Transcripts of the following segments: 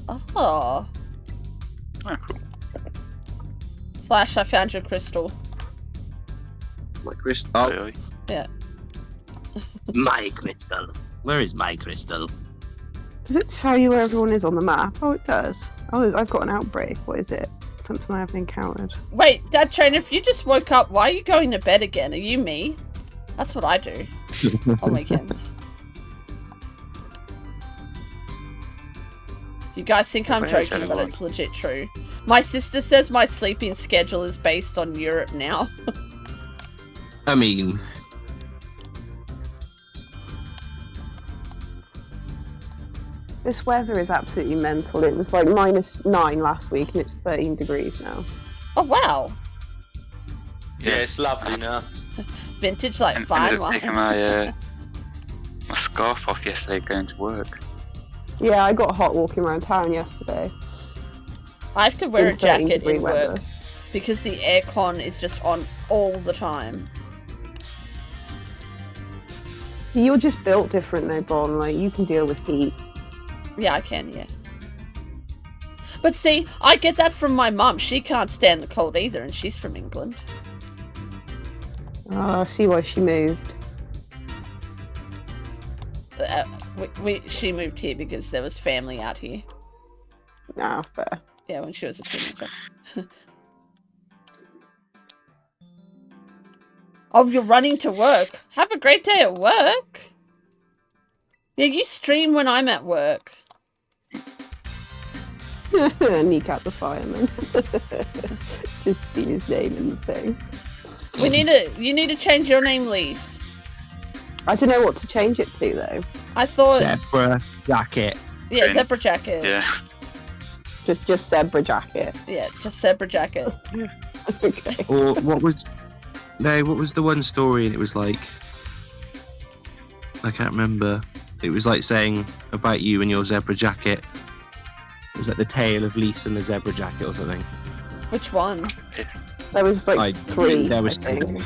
Oh. Oh, cool. Flash, I found your crystal. My crystal. Oh, Oh, really? Yeah. my crystal. Where is my crystal? Does it show you where everyone is on the map? Oh, it does. Oh, I've got an outbreak. What is it? Something I haven't encountered. Wait, Dad Trainer, if you just woke up, why are you going to bed again? Are you me? That's what I do on weekends. You guys think I'm Where's joking, but everyone? it's legit true. My sister says my sleeping schedule is based on Europe now. I mean, This weather is absolutely mental. It was like -9 last week and it's 13 degrees now. Oh, wow. Yeah, it's lovely now. Vintage, like, I fine ended up taking wine. my scarf off yesterday going to work. Yeah, I got hot walking around town yesterday. I have to wear a In 13 jacket degree in weather. work because the aircon is just on all the time. You're just built different though, Bon. Like, you can deal with heat. Yeah, I can, yeah. But see, I get that from my mum. She can't stand the cold either, and she's from England. I see why she moved. She moved here because there was family out here. Nah, fair. Yeah, when she was a teenager. Oh, you're running to work. Have a great day at work. Yeah, you stream when I'm at work. Kneecap the fireman. Just see his name in the thing. You need to change your name, Lise. I don't know what to change it to though. I thought zebra jacket. yeah, zebra jacket. Yeah. Just zebra jacket. Yeah, just zebra jacket. Okay. Or what was the one story? And it was like, I can't remember. It was like saying about you and your zebra jacket. It was like the tale of Lisa and the zebra jacket or something. Which one? There was like three. There was I think.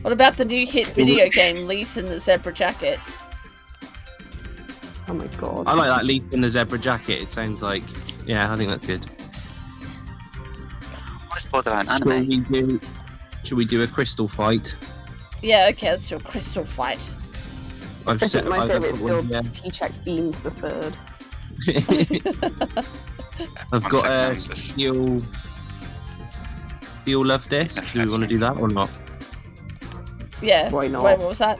What about the new hit video game, Lise and the Zebra Jacket? Oh my god. I like that Lisa and the zebra jacket. It sounds like, yeah, I think that's good. What's borderline anime? Should we do a crystal fight? Yeah, okay, let's do a crystal fight. I've I set think my I've favourite got is still one, yeah. T-Check Beams the third. I've One got second, a I'm just- steel love disc. Do we want to do that or not? Yeah. Why not? Wait, what was that?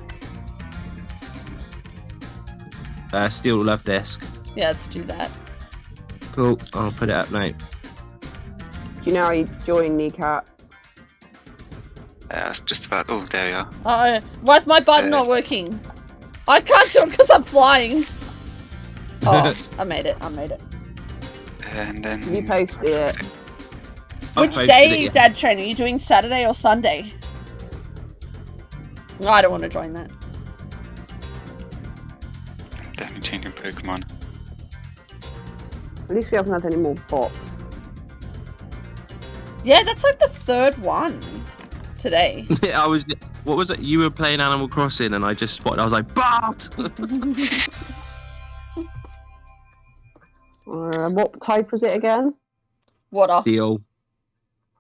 Steel love disc. Yeah, let's do that. Cool. I'll put it up now. Do you know how you join Kneecap? it's just about. Oh, there we are. Why's my button not working? I can't do it because I'm flying. Oh, I made it. And then. You posted it. Which posted day, it, yeah. Dad Train? Are you doing Saturday or Sunday? No, I don't want to join that. Definitely changing Pokemon. At least we haven't had any more bots. Yeah, that's like the third one today. What was it? You were playing Animal Crossing and I just spotted. I was like, Bart! What type was it again? Water. Steel.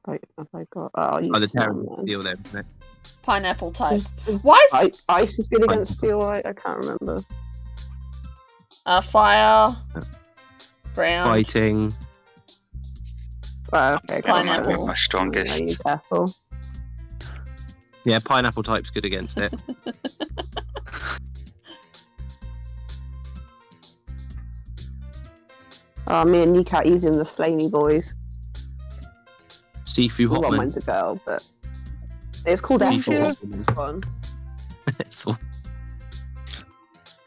Have I got? Oh, you Oh, the snap, terrible man. steel then, isn't it? Pineapple type. Is Why is ice is good against steel? I can't remember. fire, ground, Fighting. Oh, okay, Pineapple. My strongest. I use apple. Yeah, pineapple type's good against it. Me and Kneecap using the flamey boys. Sifu Well, Hotman. mine's a girl, but it's called Sifu Apple. Hotman. This one.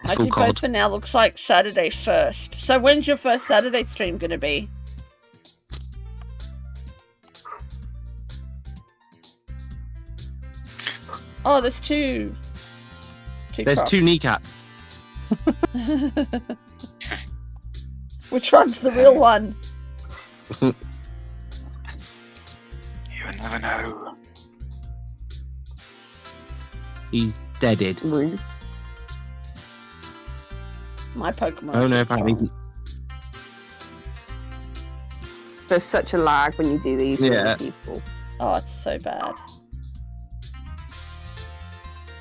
It's all I do both called. for now. Looks like Saturday first. So when's your first Saturday stream gonna be? Oh, there's two. There's two kneecaps. Which one's the real one? You never know. He's deaded. Rude. My Pokemon. Oh no, are apparently strong. There's such a lag when you do these with Yeah. other people. Oh, it's so bad.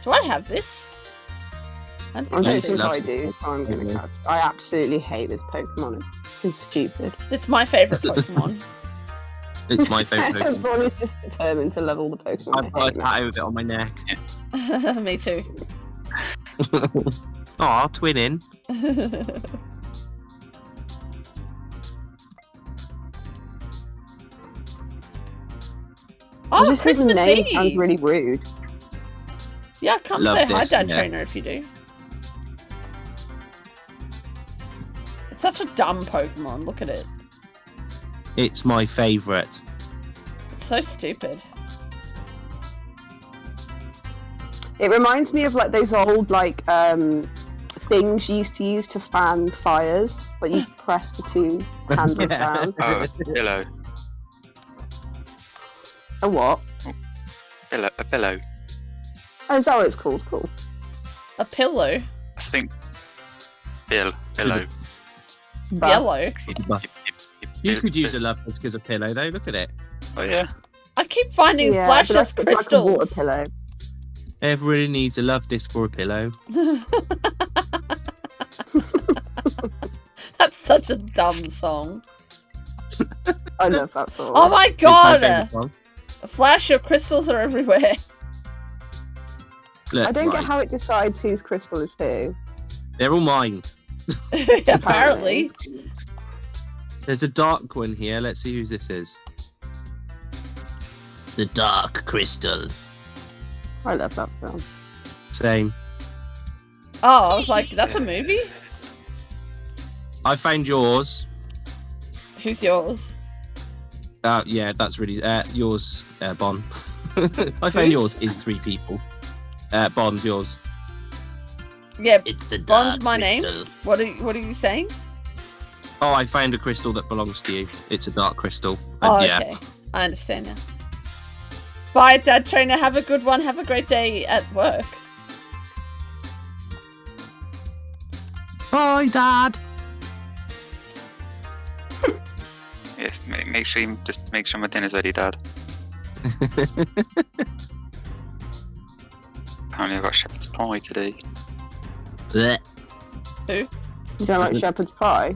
Do I have this? I don't I think don't I Yes, think do. love I it. do, so I'm going to Yeah. catch. I absolutely hate this Pokemon. It's stupid. It's my favourite Pokemon. It's my favourite Pokemon. Everyone is just determined to level the Pokemon. I've got a I hate tattoo of it on my neck. Me too. Aw, twinning. I Oh, just think the Christmas name Eve! sounds really rude. Yeah, come Love say hi, this, Dad yeah. Trainer, if you do. It's such a dumb Pokemon. Look at it. It's my favourite. It's so stupid. It reminds me of like those old like things you used to use to fan fires, but you press the two handles Yeah. down. Oh, pillow. A what? A pillow. Oh, is that what it's called? Cool. A pillow. I think. Pillow. But Yellow. You could use a love disc as a pillow, though. Look at it. Oh yeah. I keep finding yeah, flashes but that's crystals. like a water pillow. Everybody needs a love disc for a pillow. That's such a dumb song. I love that song. Oh my It's my god! favourite song. A flash of crystals are everywhere. Look, I don't right. get how it decides whose crystal is who. They're all mine. Apparently. There's a dark one here. Let's see whose this is. The Dark Crystal. I love that film. Same. Oh, I was like, that's a movie? I found yours. Who's yours? Yeah, that's really yours, Bon. I found Who's- yours is 3 people. Bon's yours. Yeah, It's the Bon's my name? What are you saying? Oh, I found a crystal that belongs to you. It's a dark crystal. Oh, And yeah. okay. I understand now. Bye, Dad Trainer. Have a good one. Have a great day at work. Bye, Dad. Yes. Make sure my dinner's ready, Dad. Apparently, I got shepherd's pie today. Blech. You don't like shepherd's pie?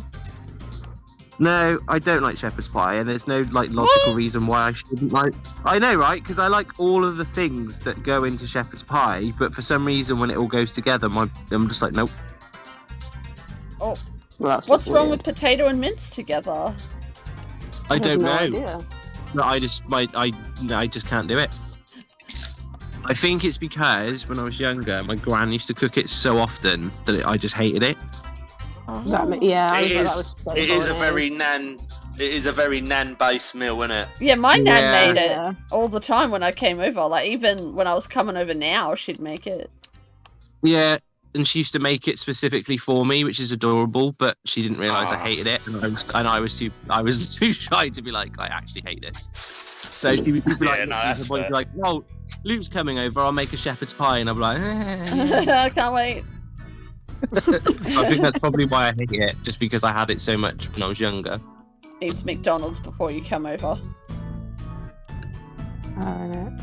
No, I don't like shepherd's pie, and there's no like logical reason why I shouldn't like. I know, right? Because I like all of the things that go into shepherd's pie, but for some reason, when it all goes together, I'm just like, nope. Oh, Well, that's what's just wrong weird. with potato and mince together? I have don't no know. idea. No, I just can't do it. I think it's because when I was younger, my gran used to cook it so often that I just hated it. Oh. Yeah, I It thought is. that was It is a bolognese. very nan. It is a very nan-based meal, isn't it? Yeah, my nan Yeah. made it Yeah. all the time when I came over. Like, even when I was coming over now, she'd make it. Yeah, and she used to make it specifically for me, which is adorable. But she didn't realise I Aw. hated it, and I was too shy to be like, I actually hate this. So she would be Yeah, like, no, that's she'd be fair. like, well, Luke's coming over. I'll make a shepherd's pie, and I'm like, I can't wait. So I think that's probably why I hate it, just because I had it so much when I was younger. Eats McDonald's before you come over. I don't know.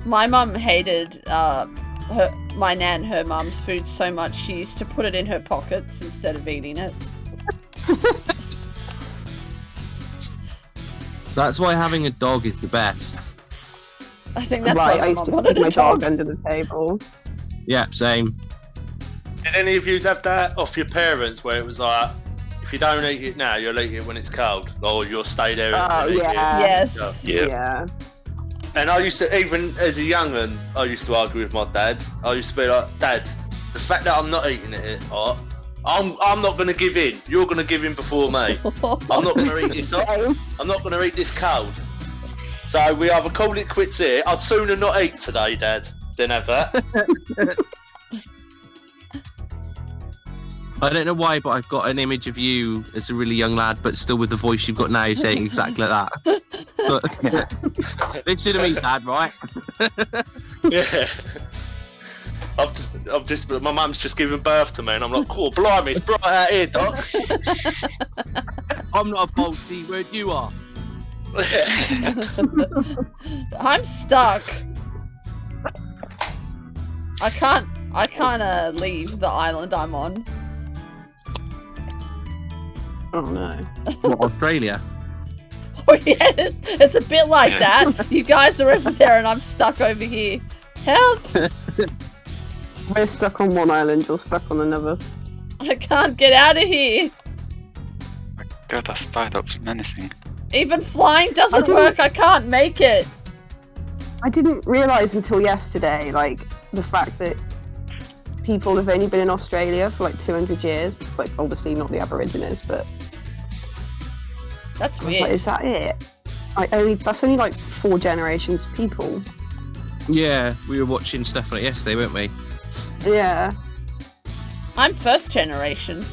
My mum hated my nan, her mum's food so much she used to put it in her pockets instead of eating it. That's why having a dog is the best. I think that's Right, I why my used mum to wanted put my a dog dog. under the table. Yeah, same. Did any of you have that off your parents where it was like, if you don't eat it now, you'll eat it when it's cold, or you'll stay there Oh, and eat yeah. Yes. Yep. Yeah. it? And I used to, even as a young'un, I used to argue with my dad. I used to be like, Dad, the fact that I'm not eating it hot, I'm not going to give in. You're going to give in before me. I'm not going to eat this hot. Same. I'm not going to eat this cold. So we either call it quits here. I'd sooner not eat today, Dad, than have that. I don't know why, but I've got an image of you as a really young lad, but still with the voice you've got now, saying exactly like that. But listen to me, Dad, right? Yeah. my mum's just given birth to me, and I'm like, cool, blimey, it's bright out here, Doc. I'm not a bold C word, you are. I'm stuck. I can't leave the island I'm on. Oh no. What, Australia? Oh yes, it's a bit like that. You guys are over there and I'm stuck over here. Help! We're stuck on one island, you're stuck on another. I can't get out of here. God, that Spider's menacing. Even flying doesn't didn't- work. I can't make it. I didn't realise until yesterday, like, the fact that people have only been in Australia for like 200 years. Like, obviously not the Aborigines, but That's I was like, weird. is that it? That's only like 4 generations of people. Yeah, we were watching stuff like yesterday, weren't we? Yeah. I'm first generation.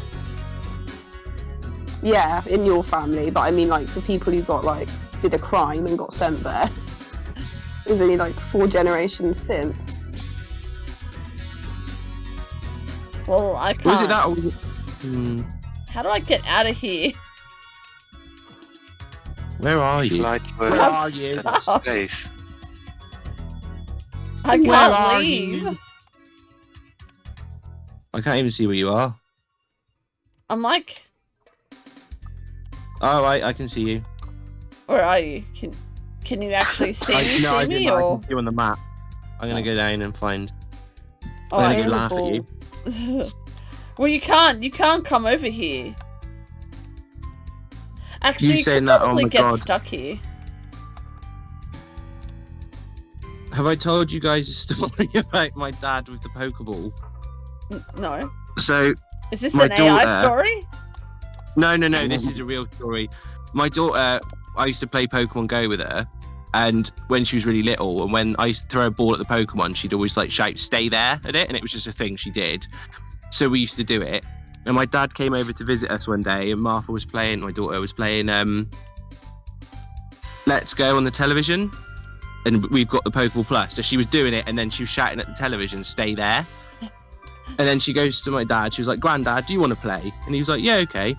Yeah, in your family, but I mean, like, for people who got, like, did a crime and got sent there, there's only, like, 4 generations since. Well, I can't. Was it that or was it... How do I get out of here? Where are you? Fly Where I'm are you? stuck. Space. I Where can't are leave. you? I can't even see where you are. I'm like, Oh, right, I can see you. where are you? Can you actually see me? No, I See me didn't. I or? can see you on the map. I'm gonna go down and find. Oh, I'm I gonna am. laugh at you. Well, you can't come over here. Actually, You you saying could that, oh probably my get God. stuck here. Have I told you guys a story about my dad with the Pokeball? No. So, Is this My an AI daughter- story? no, this is a real story. My daughter, I used to play Pokemon Go with her, and when she was really little, and when I used to throw a ball at the Pokemon, she'd always like shout, "Stay there" at it, and it was just a thing she did. So we used to do it. And my dad came over to visit us one day, and Martha was playing, my daughter was playing Let's Go on the television, and we've got the Pokeball Plus. So she was doing it, and then she was shouting at the television, "Stay there." And then she goes to my dad, she was like, "Granddad, do you want to play?" And he was like, "Yeah, okay."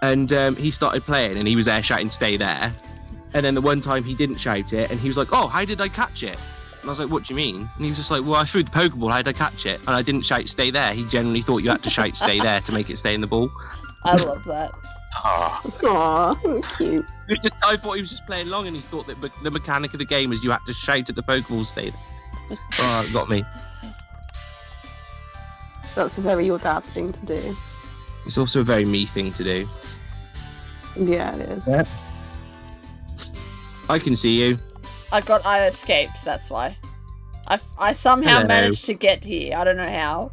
And he started playing, and he was there shouting, "Stay there." And then the one time he didn't shout it, and he was like, "Oh, how did I catch it?" And I was like, "What do you mean?" And he was just like, "Well, I threw the Pokeball, how did I catch it?" And I didn't shout, "Stay there." He generally thought you had to shout, "Stay there" to make it stay in the ball. I love that. Oh, Aw, cute. I thought he was just playing along, and he thought that the mechanic of the game was you had to shout at the Pokeball, "Stay there." Oh, it got me. That's a very your dad thing to do. It's also a very me thing to do. Yeah, it is. Yeah. I can see you. I escaped. That's why. I somehow Hello. managed to get here. I don't know how.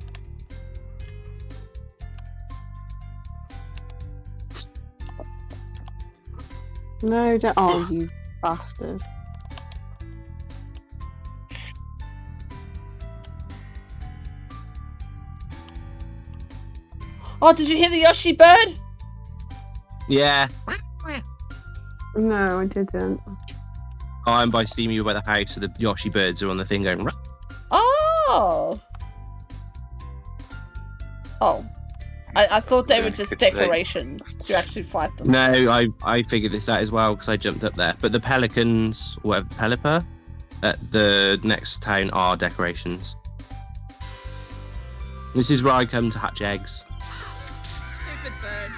No, don't. Oh, you bastard. Oh, did you hear the Yoshi bird? Yeah. No, I didn't. I'm by Steemy by the house, so the Yoshi birds are on the thing going. "Ruh." Oh. Oh. I thought they were just Good thing. decoration. You actually fight them. No, I figured this out as well because I jumped up there. But the pelicans, or whatever, Pelipper, at the next town are decorations. This is where I come to hatch eggs. Stupid bird.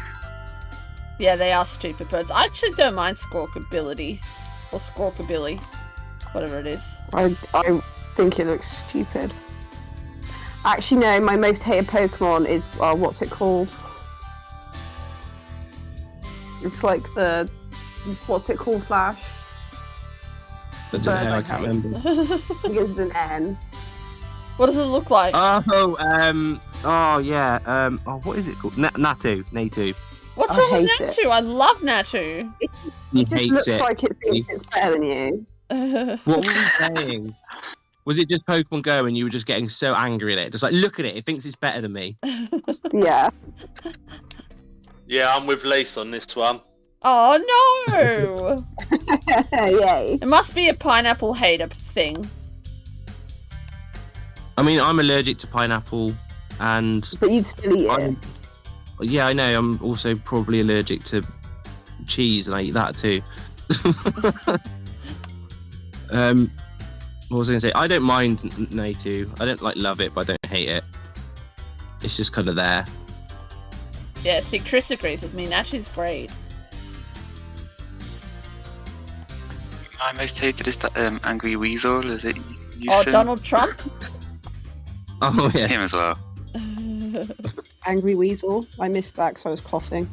Yeah, they are stupid birds. I actually don't mind Squawkability. Or Squawkabilly. Whatever it is. I think it looks stupid. Actually, no, my most hated Pokemon is, what's it called? It's like the, what's it called, Flash? I don't Bird, know, I I can't hate. remember. Begins with an N. What does it look like? Oh yeah, what is it called? Natu. What's I wrong with hate it. Natu? I love Natu. He It just hates looks it. like it thinks it's better than you. What were you saying? Was it just Pokemon Go and you were just getting so angry at it? Just like, look at it, it thinks it's better than me. Yeah. Yeah, I'm with Lise on this one. Oh no! Yay. It must be a pineapple hater thing. I mean, I'm allergic to pineapple, and But you'd still eat it. yeah, I know. I'm also probably allergic to cheese, and I eat that too. What was I going to say? I don't mind Natu. I don't love it, but I don't hate it. It's just kind of there. Yeah, see, Chris agrees with me. Natu's great. My most hated is that angry weasel. Is it? Donald Trump? Oh yeah. Him as well. Angry Weasel. I missed that because I was coughing.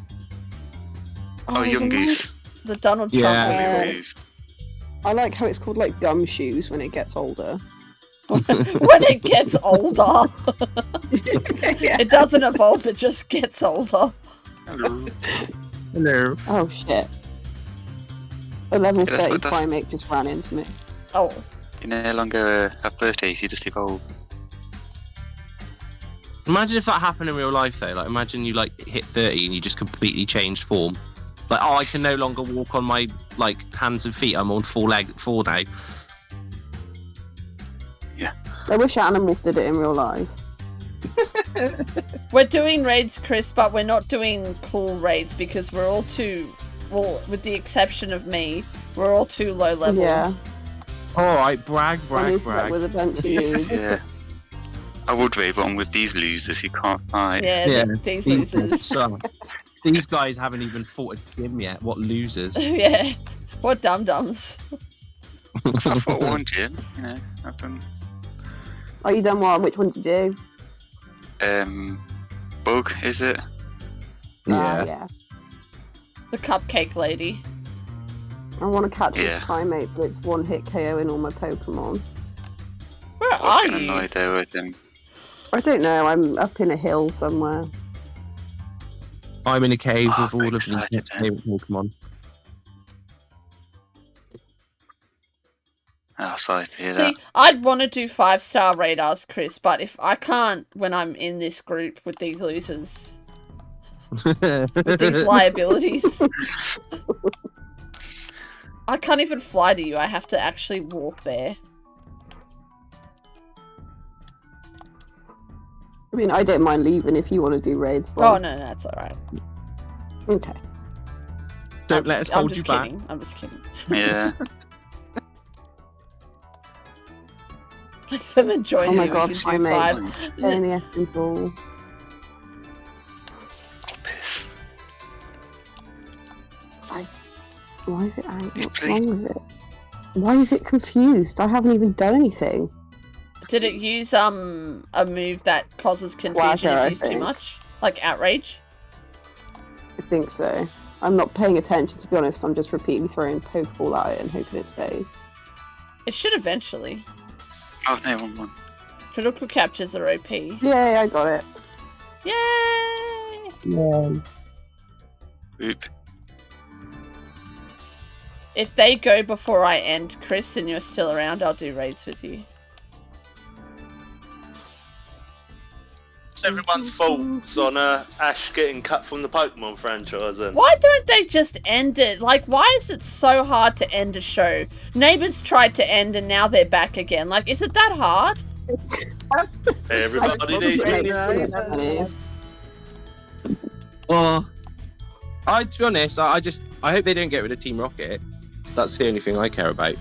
Oh, there's Young a Goose. The Donald Trump Yeah. weasel. Goose. I like how it's called like gumshoes when it gets older. When it gets older. Yeah. It doesn't evolve, it just gets older. Hello. Hello. Oh shit. A level Yeah, that's 30 what- that's- primate just ran into me. Oh. You no longer have birthdays. You just evolve. Imagine if that happened in real life, though. Like, imagine you hit 30 and you just completely changed form. Like, oh, I can no longer walk on my hands and feet. I'm on four now. I wish animals did it in real life. We're doing raids, Chris, but we're not doing cool raids because we're all too... Well, with the exception of me, we're all too low leveled. Yeah. All right, brag. I'm stuck with a bunch of noobs. Yeah. I would be, but I'm with these losers. You can't fight. Yeah, Yeah, these losers. So, these guys haven't even fought a gym yet. What losers? Yeah. What dum-dums. I fought one gym. You know, I've done. Are you done one? Which one did you do? Bug, is it? Yeah. Yeah. The cupcake lady. I want to catch Yeah. this primate, but it's one hit KO in all my Pokemon. Where I was are getting you? annoyed there with him. I don't know. I'm up in a hill somewhere. I'm in a cave Oh, with all I'm of these excited, man. favourite Pokemon. Oh, sorry to hear See, I'd want to do 5-star radars, Chris, but if I can't when I'm in this group with these losers, with these liabilities, I can't even fly to you. I have to actually walk there. I mean, I don't mind leaving if you want to do raids. But... Oh, no, that's alright. Okay. Don't let us hold you back. I'm just kidding. that. Yeah. Like, if I'm enjoying Oh my it, god, we can do primate. 5. Stay in the effing ball. Oh, piss. Why is it angry? What's Please. wrong with it? Why is it confused? I haven't even done anything. Did it use a move that causes confusion Swagger, I if used too think. much? Like outrage? I think so. I'm not paying attention, to be honest. I'm just repeatedly throwing a Pokeball at it and hoping it stays. It should eventually. Oh, no, 1-1. Critical captures are OP. Yay! Yay, I got it. Yeah. Oop. If they go before I end, Chris, and you're still around, I'll do raids with you. It's everyone's faults on Ash getting cut from the Pokemon franchise. And Why don't they just end it? Like, why is it so hard to end a show? Neighbours tried to end and now they're back again. Like, is it that hard? everybody needs Makes to sense, that is. Well, to be honest, I hope they don't get rid of Team Rocket. That's the only thing I care about.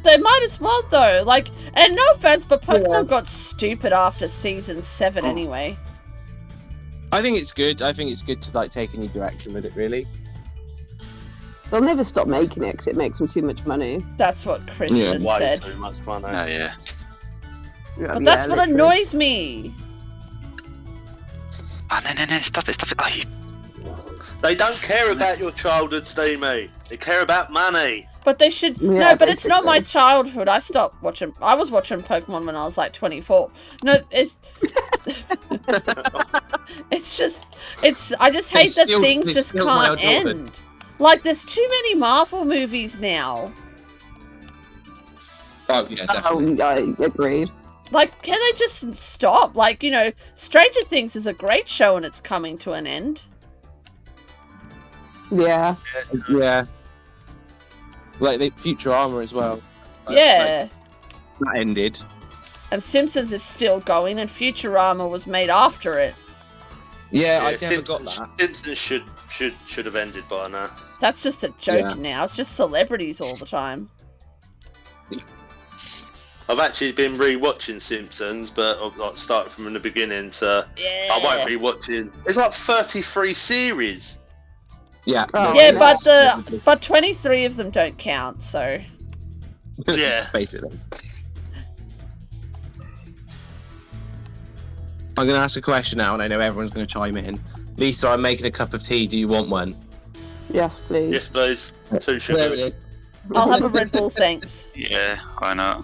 They might as well, though. Like, and no offense, but Pokemon got stupid after season 7 anyway. I think it's good. I think it's good to take a new direction with it, really. They'll never stop making it because it makes them too much money. That's what Chris Yeah. just way said. too much money. Oh, yeah. But that's what annoys me. Oh, no, stop it. Oh, you... They don't care about your childhood, Steemy. They care about money. But they should. Yeah, No, but it's not my basically. childhood. I stopped watching. I was watching Pokemon when I was like 24. No, it's. It's just. It's. I just hate that things it's just still my can't adulthood. end. Like, there's too many Marvel movies now. Oh, yeah, definitely. Oh, I agreed. Like, can they just stop? Like, you know, Stranger Things is a great show and it's coming to an end. Yeah. Yeah. Like the Future Armor as well. Yeah. That ended. And Simpsons is still going, and Futurama was made after it. Yeah, I never Simpsons, got that. Simpsons should have ended by now. That's just a joke now. It's just celebrities all the time. I've actually been re-watching Simpsons, but I've like started from the beginning, so Yeah. I won't be watching. It's like 33 series. Yeah. Oh, Yeah, yeah. but 23 of them don't count, so... Yeah. Basically. I'm going to ask a question now, and I know everyone's going to chime in. Lisa, I'm making a cup of tea. Do you want one? Yes, please. Yes, please. 2 There it sugars. is. I'll have a Red Bull, thanks. Yeah, why not?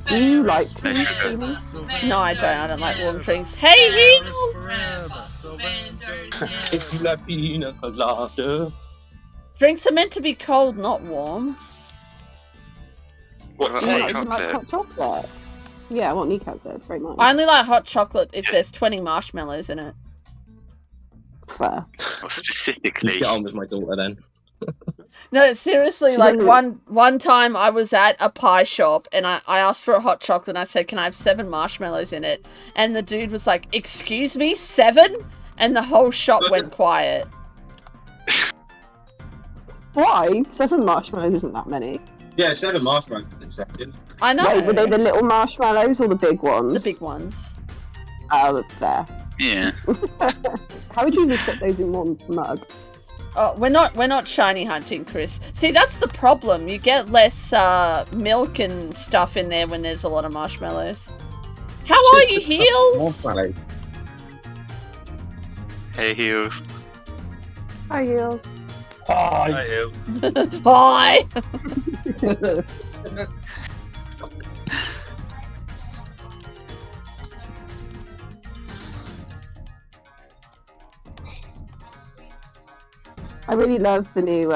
Do you like tea, Yeah. Steemy? No, I don't. I don't like warm drinks. Hey, Heel! If you love pina colada. Drinks are meant to be cold, not warm. What What about tea? hot You like chocolate? hot chocolate? Yeah, what Kneecap said. Very nice. I only like hot chocolate if there's 20 marshmallows in it. Fair. Or specifically? Get on with my daughter then. No, seriously, She like doesn't- one time I was at a pie shop and I asked for a hot chocolate and I said, can I have 7 marshmallows in it? And the dude was like, excuse me, 7? And the whole shop went quiet. Why? 7 marshmallows isn't that many. Yeah, 7 marshmallows accepted. I know. Wait, were they the little marshmallows or the big ones? The big ones. Oh, there. Yeah. How would you even put those in one mug? Oh, we're not shiny hunting, Chris. See, that's the problem. You get less milk and stuff in there when there's a lot of marshmallows. How are you, Heels? Marshmallow. Hey, Heels. Hi, Heels. Hey, you. Hi. I really love the new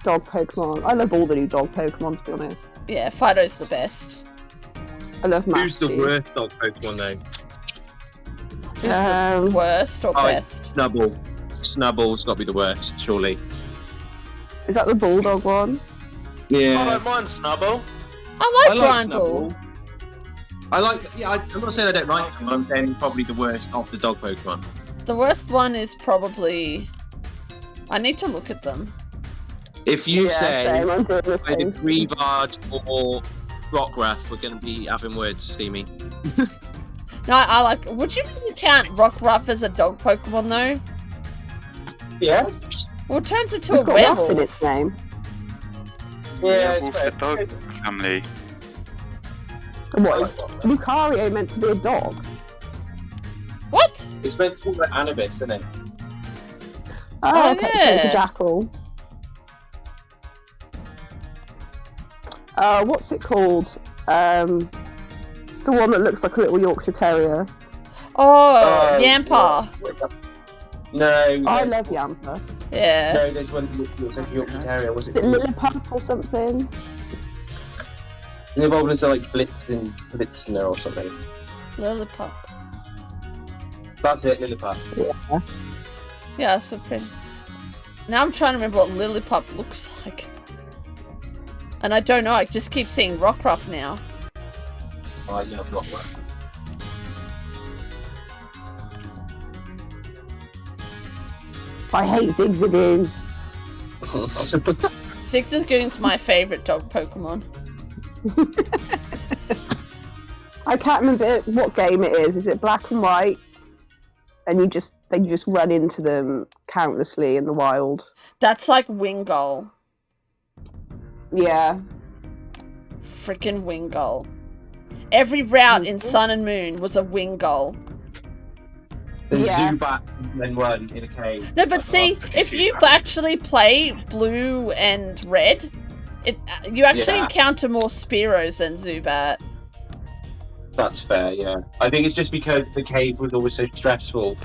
dog Pokemon. I love all the new dog Pokemon, to be honest. Yeah, Fido's the best. I love Maxie. Who's the worst dog Pokemon though? Who's the worst or Oh, best? Snubbull. Snubble's got to be the worst, surely. Is that the Bulldog one? I Yeah. don't mind Snubble. I like Grindball. I'm not saying I don't like him, but I'm saying probably the worst of the dog Pokemon. The worst one is probably... I need to look at them. If you yeah, say same. I'm doing the either same. Greavard or Rockruff, we're going to be having words, Steemy. No, I like... Would you really count Rockruff as a dog Pokemon, though? Yeah? Well, it turns into It's a got Ruff werewolf. in its name. Wolf the dog family. What is Lucario meant to be a dog? What? It's meant to be like Anubis, isn't it? Oh, Okay, so it's a yeah. jackal. What's it called? The one that looks like a little Yorkshire Terrier. Oh, Yampa. No. I love Yampa. Yeah. No, there's one that looks like a Yorkshire Terrier. Was Is it? it Lilliput or something? The evolved like Blitzner or something. Lilliput. That's it, Lilliput. Yeah. Yeah, that's so pretty. Now I'm trying to remember what Lilliput looks like. And I don't know, I just keep seeing Rockruff now. Oh, I love Rockruff. I hate Zigzagoon. Zigzagoon's my favourite dog Pokemon. I can't remember what game it is. Is it Black and White? And you just run into them countlessly in the wild. That's like Wingull. Yeah. Frickin' Wingull. Every route in Sun and Moon was a Wingull. Then Yeah. Zubat and then run in a cave. No, but see, if you actually play Blue and Red, you actually Yeah. encounter more Spearows than Zubat. That's fair, yeah. I think it's just because the cave was always so stressful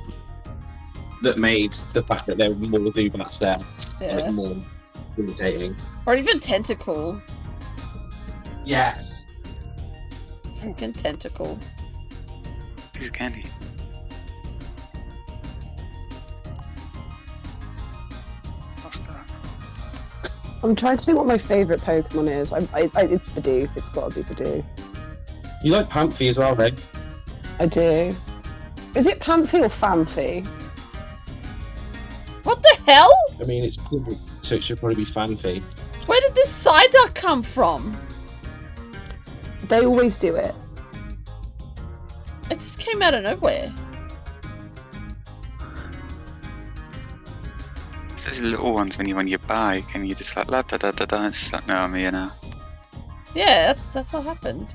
that made the fact that there were more Zubats there Yeah. like more irritating. Or even Tentacool. Yes. Freaking Tentacool. Piece of candy. What's that? I'm trying to think what my favourite Pokemon is. It's Bidoof. It's got to be Bidoof. You like Pamphy as well, though. I do. Is it Pamphy or Fanphy? What the hell? I mean, it's public, so it should probably be Fanphy. Where did this Psyduck come from? They always do it. It just came out of nowhere. Those little ones when you're on your bike and you're just like la da da da da. It's just like, no, I'm here now. Yeah, that's what happened.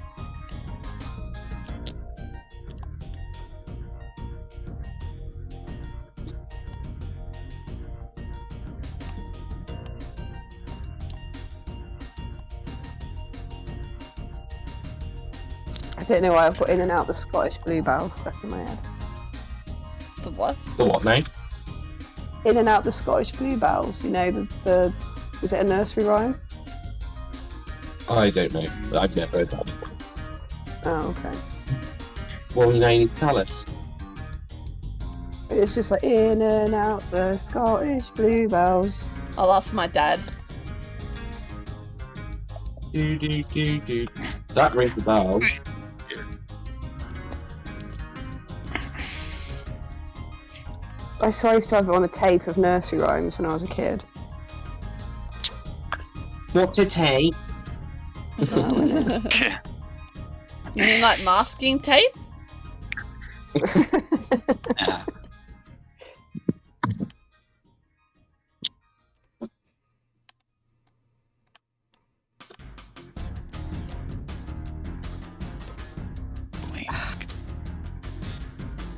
I don't know why I've got In and Out the Scottish Bluebell stuck in my head. The what? The what, mate? In and Out the Scottish Bluebells. You know, the is it a nursery rhyme? I don't know. I've never heard that. Oh, okay. Well, you know, you need to tell us. It's just like In and Out the Scottish Bluebells. I'll ask my dad. Do, do, do, do. That rings the bell. I swear I used to have it on a tape of nursery rhymes when I was a kid. What's a tape? Yeah. You mean like masking tape? Yeah.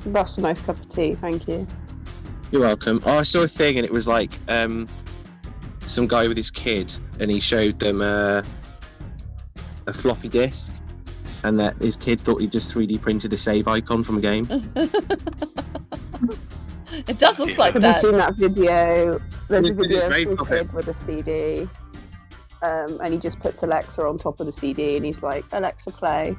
That's a nice cup of tea, thank you. You're welcome. Oh, I saw a thing and it was like some guy with his kid and he showed them a floppy disk and that his kid thought he just 3D printed a save icon from a game. It does look like Have that. you seen that video? There's a It video is of very some popular. kid with a CD, and he just puts Alexa on top of the CD, and he's like, "Alexa, play."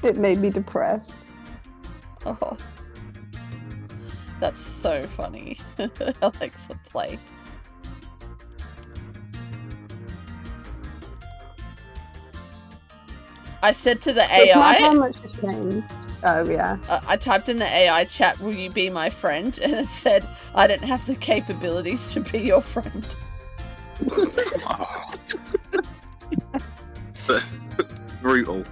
It made me depressed. Oh. That's so funny. Alexa, play. I said to the It's not how AI, much it's changed. Oh yeah. I typed in the AI chat, will you be my friend? And it said, I don't have the capabilities to be your friend. Oh, Brutal.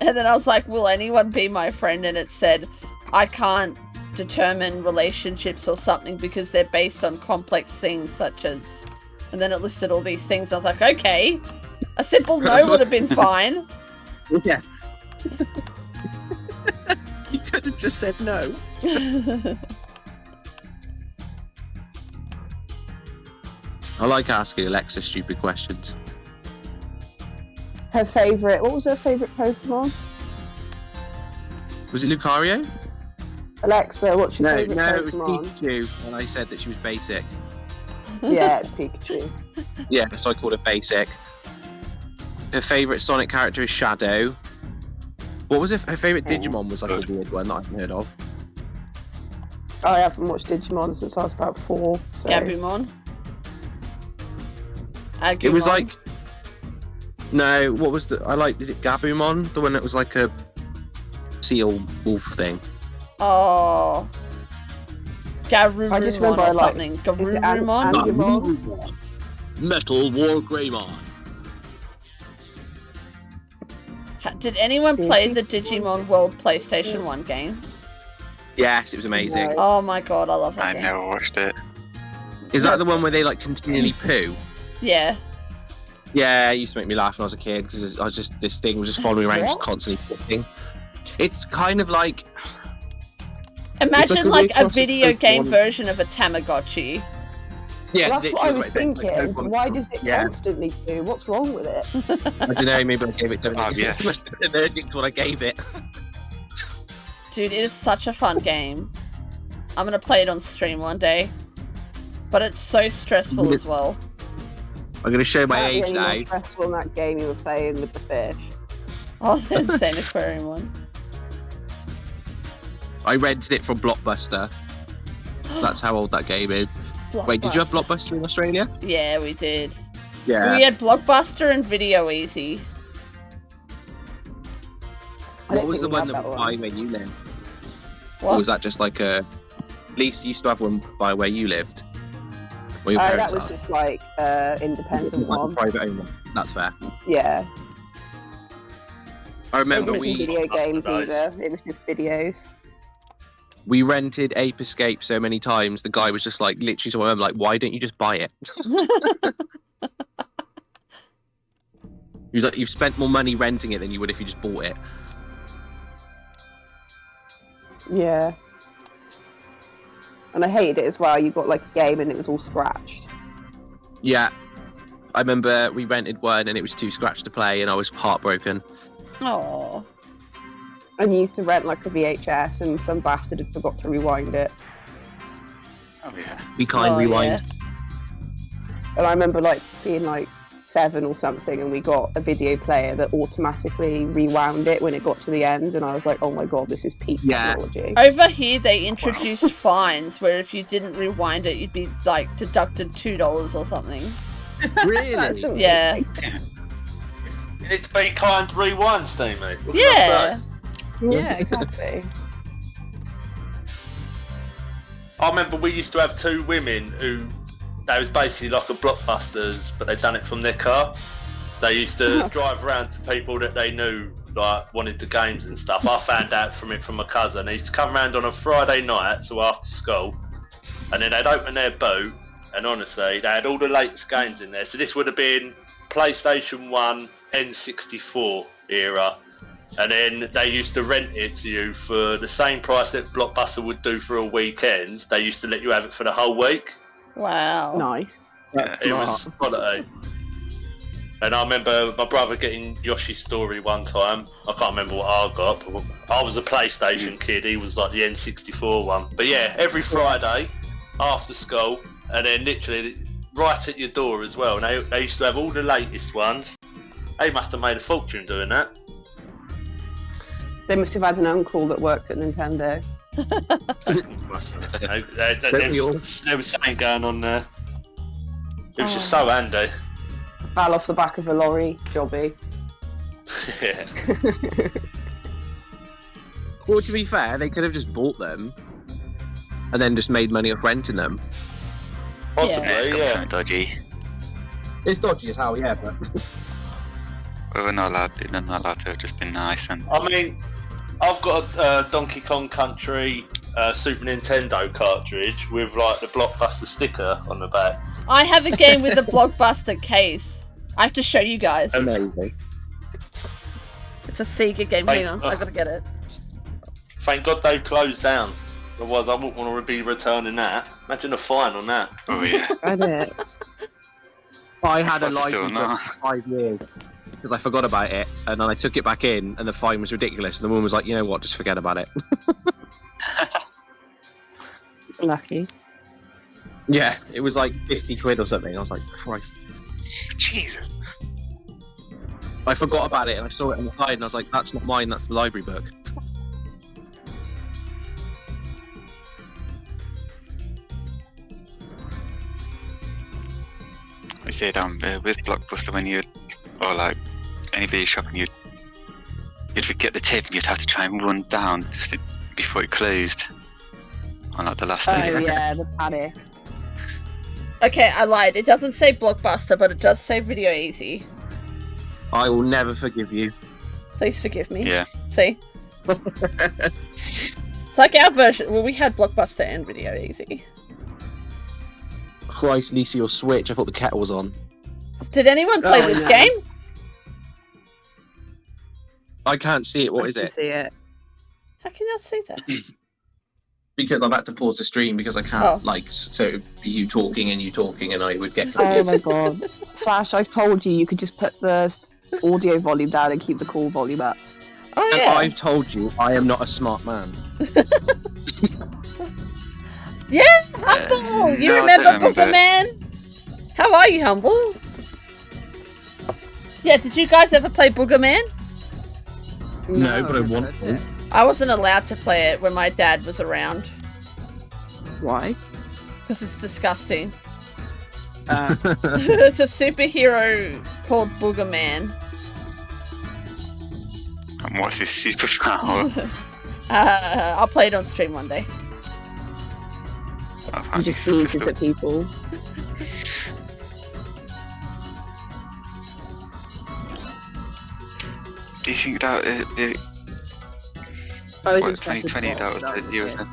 And then I was like, will anyone be my friend? And it said, I can't determine relationships or something because they're based on complex things such as... And then it listed all these things. I was like, okay. A simple no would have been fine. Yeah. You could have just said no. I like asking Alexa stupid questions. Her favourite. What was her favourite Pokemon? Was it Lucario? Alexa, what's your favourite No, it was Pokemon? Pikachu. And I said that she was basic. Yeah, it's Pikachu. Yeah, so I called her basic. Her favourite Sonic character is Shadow. What was her favourite Digimon? Was like a weird one that I haven't heard of. I haven't watched Digimon since I was about 4. So. Gabumon. Agumon. It was like... No, what was the... Is it Gabumon? The one that was like a seal wolf thing. Oh. Garurumon I just remember or I like- something. is it Garurumon? Agumon? Metal War Greymon. Did anyone play the Digimon World PlayStation 1 game? Yes, it was amazing. No. Oh my god, I love that I game. never watched it. Is that the one where they like continually poo? Yeah. Yeah, it used to make me laugh when I was a kid because this thing was just following me around, just constantly pooping. It's kind of like... Imagine a like a recross of video game Pokemon. version of a Tamagotchi. Yeah, Well, that's what I literally was like thinking. Pokemon. Why does it Yeah. constantly do? What's wrong with it? I don't know, maybe I gave it to Oh, yes. allergic to what I gave it. Dude, it is such a fun game. I'm gonna play it on stream one day. But it's so stressful as well. I'm going to show my That'd be age only now. more stressful in that game you were playing with the fish. Oh, the Insane Aquarium one. I rented it from Blockbuster. That's how old that game is. Wait, did you have Blockbuster in Australia? Yeah, we did. Yeah. We had Blockbuster and Video Easy. What was the one that was by where you lived? What? Or was that just like a... At least you used to have one by where you lived? Where your parents that was are? just like independent Like one. private only. That's fair. Yeah. I remember It wasn't video games either. It was just videos. we rented Ape Escape so many times. The guy was just like, literally, to my mum, like, why don't you just buy it? He was like, you've spent more money renting it than you would if you just bought it. Yeah. And I hated it as well. You got like a game and it was all scratched. Yeah. I remember we rented one and it was too scratched to play and I was heartbroken. Oh. And you used to rent like a VHS and some bastard had forgot to rewind it. Oh yeah. We can't rewind. And I remember like being like 7 or something and we got a video player that automatically rewound it when it got to the end and I was like, oh my god, this is peak technology. Over here they introduced fines where if you didn't rewind it you'd be like deducted $2 or something. Really? Yeah. You need to be kind to rewind, Steemy. What can I Yeah. say? Yeah, exactly. I remember we used to have 2 women who, they was basically like a Blockbusters, but they'd done it from their car. They used to drive around to people that they knew, like, wanted the games and stuff. I found out from it from my cousin. They used to come around on a Friday night, so after school, and then they'd open their boot, and honestly, they had all the latest games in there. So this would have been PlayStation 1, N64 era. And then they used to rent it to you for the same price that Blockbuster would do for a weekend. They used to let you have it for the whole week. Wow. Nice. It was quality. And I remember my brother getting Yoshi's Story one time. I can't remember what I got, but I was a PlayStation kid. He was like the N64 one. But yeah, every Friday after school, and then literally right at your door as well. And they used to have all the latest ones. They must have made a fortune doing that. They must have had an uncle that worked at Nintendo. There was something going on there. It was just so handy. Fell off the back of a lorry, jobby. Yeah. Well, to be fair, they could have just bought them and then just made money off renting them. Possibly, It's got yeah. something dodgy. It's dodgy as hell, yeah, but... We're not allowed to have just been nice and... I mean, I've got a Donkey Kong Country Super Nintendo cartridge with like the Blockbuster sticker on the back. I have a game with a Blockbuster case. I have to show you guys. Amazing. It's a Sega game. Hang on, I gotta get it. Thank God they've closed down. Otherwise, I wouldn't want to be returning that. Imagine a fine on that. Oh yeah. Read it. I had a Xbox still license not. for 5 years because I forgot about it, and then I took it back in, and the fine was ridiculous. And the woman was like, "You know what? Just forget about it." Lucky. Yeah, it was like 50 quid or something. I was like, Christ. Jesus. I forgot about it, and I saw it on the side, and I was like, "That's not mine. That's the library book." I said with Blockbuster when you, or like any video shop, and you'd forget the tip and you'd have to try and run down just before it closed on like the last day. Oh yeah, the paddy. Okay, I lied. It doesn't say Blockbuster, but it does say Video Easy. I will never forgive you. Please forgive me. Yeah. See? It's like our version. Well, we had Blockbuster and Video Easy. Christ, Lisa, your Switch. I thought the kettle was on. Did anyone play Oh, this no. game? I can't see it. What I is can it? See it. How can you see that? Because I've had to pause the stream because I can't, Oh. so it would be you talking, and I would get Oh confused. my god. Flash, I've told you could just put the audio volume down and keep the call volume up. Oh And yeah. I've told you I am not a smart man. Yeah, Humble. You no, I remember don't remember Booger Man? How are you, Humble? Yeah, did you guys ever play Booger Man? No, but I want to. I wasn't allowed to play it when my dad was around. Why? Because it's disgusting. It's a superhero called Boogerman. And what's his superpower? I'll play it on stream one day. He just sneezes at people. Do you think that I was what, obsessed with 2020 that bots, was the year of it. the...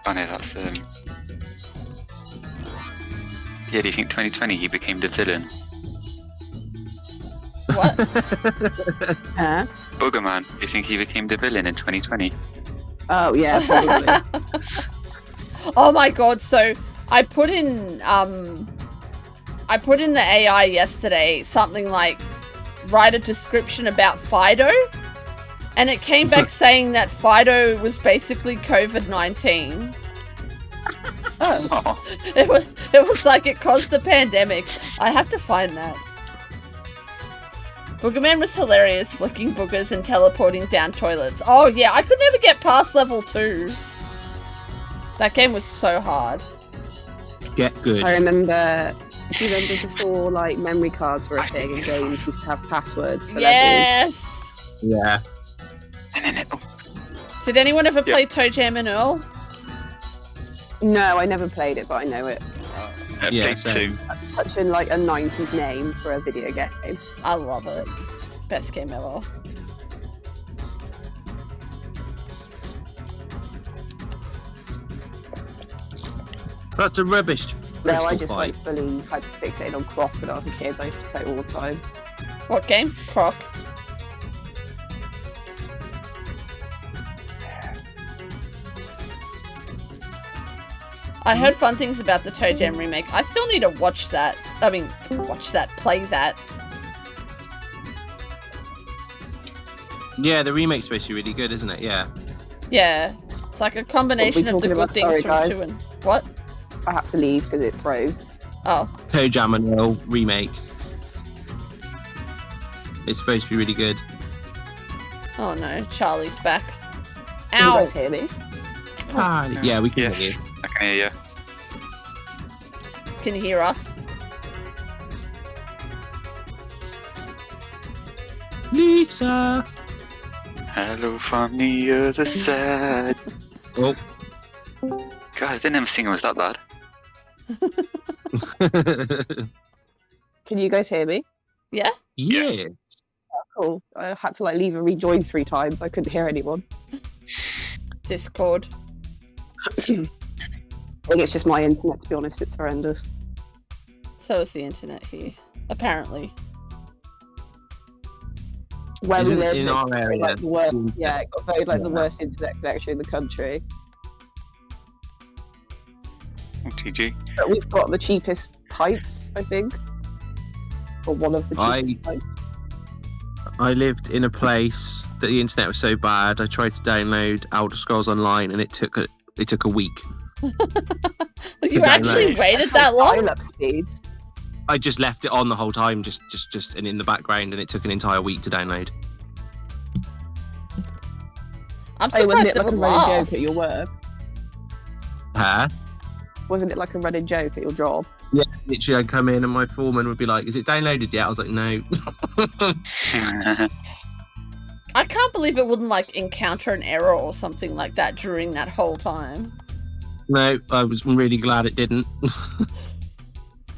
Oh no, that's Yeah, do you think 2020 he became the villain? What? Huh? Boogerman, do you think he became the villain in 2020? Oh yeah, probably. Oh my god, so I put in the AI yesterday something like write a description about Fido, and it came back saying that Fido was basically COVID-19. Oh. It was like it caused the pandemic. I have to find that. Boogerman was hilarious, flicking boogers and teleporting down toilets. Oh yeah, I could never get past level 2. That game was so hard. Get good. I remember. Do you remember before like memory cards were a thing and games used to have passwords for levels? Yes! Yeah. Did anyone ever play Toe Jam and Earl? No, I never played it, but I know it. Yeah, Played same. 2. That's such a like a 90s name for a video game. I love it. Best game ever. That's a rubbish. No, I crystal just fight. like fully had fixated on Croc when I was a kid. I used to play all the time. What game? Croc. I heard fun things about the Toe Jam remake. I still need to watch that. I mean, play that. Yeah, the remake's supposed to be really good, isn't it? Yeah. Yeah. It's like a combination of the talking good about? things Sorry, from guys. 2 and... What? I had to leave because it froze. Oh. Toe Jam and Earl remake. It's supposed to be really good. Oh no, Charlie's back. Can you Ow! guys hear me? Yeah, we can Yes, hear you. I can hear you. Can you hear us? Lisa! Hello from the other side. Oh. God, I didn't even think it was that bad. Can you guys hear me? Yeah? Yeah. Yes. Cool. I had to like leave and rejoin 3 times. I couldn't hear anyone. Discord. I think it's just my internet, to be honest. It's horrendous. So is the internet here. Apparently. Where Isn't we live, in it's our got, area, like, the worst, the yeah, it got voted like the Yeah. worst internet connection in the country. Oh, GG. But we've got the cheapest pipes, I think. Or one of the cheapest pipes. I lived in a place that the internet was so bad. I tried to download Elder Scrolls Online, and it took a week. You actually download. waited that long? Dial-up speeds. I just left it on the whole time, just and in the background, and it took an entire week to download. I'm Oh, wasn't surprised it it like a would running last. joke at your work? Huh? Wasn't it like a running joke at your job? Yeah, literally, I'd come in and my foreman would be like, "Is it downloaded yet?" I was like, "No." I can't believe it wouldn't like encounter an error or something like that during that whole time. No, I was really glad it didn't.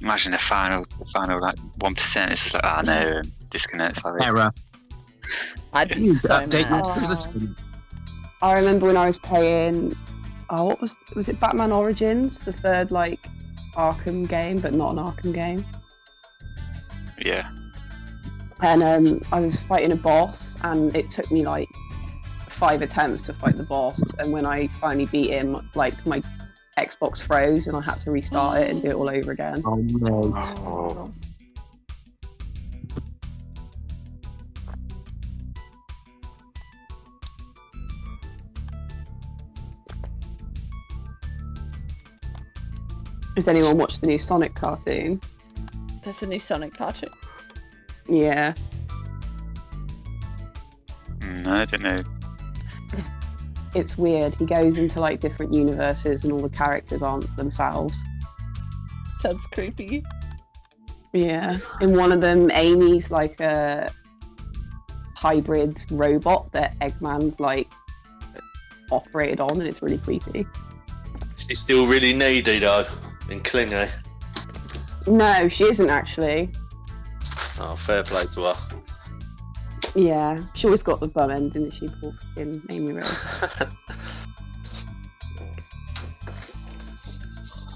Imagine the final like 1%. It's just like, oh no, disconnect. Sorry. Error. I'd be so Update mad. your system. I remember when I was playing. Oh, what was it? Batman Origins, the third like Arkham game, but not an Arkham game. Yeah. And I was fighting a boss, and it took me like 5 attempts to fight the boss. And when I finally beat him, like my Xbox froze, and I had to restart it and do it all over again. Oh no. Oh. Has anyone watched the new Sonic cartoon? There's a new Sonic cartoon. Yeah. No, I don't know. it's weird. He goes into like different universes and all the characters aren't themselves. Sounds creepy. Yeah. In one of them, Amy's like a hybrid robot that Eggman's like operated on, and it's really creepy. She's still really needy though, and clingy. No, she isn't actually. Oh, fair play to her. Yeah, she always got the bum end, didn't she? Poor fucking Amy Rose.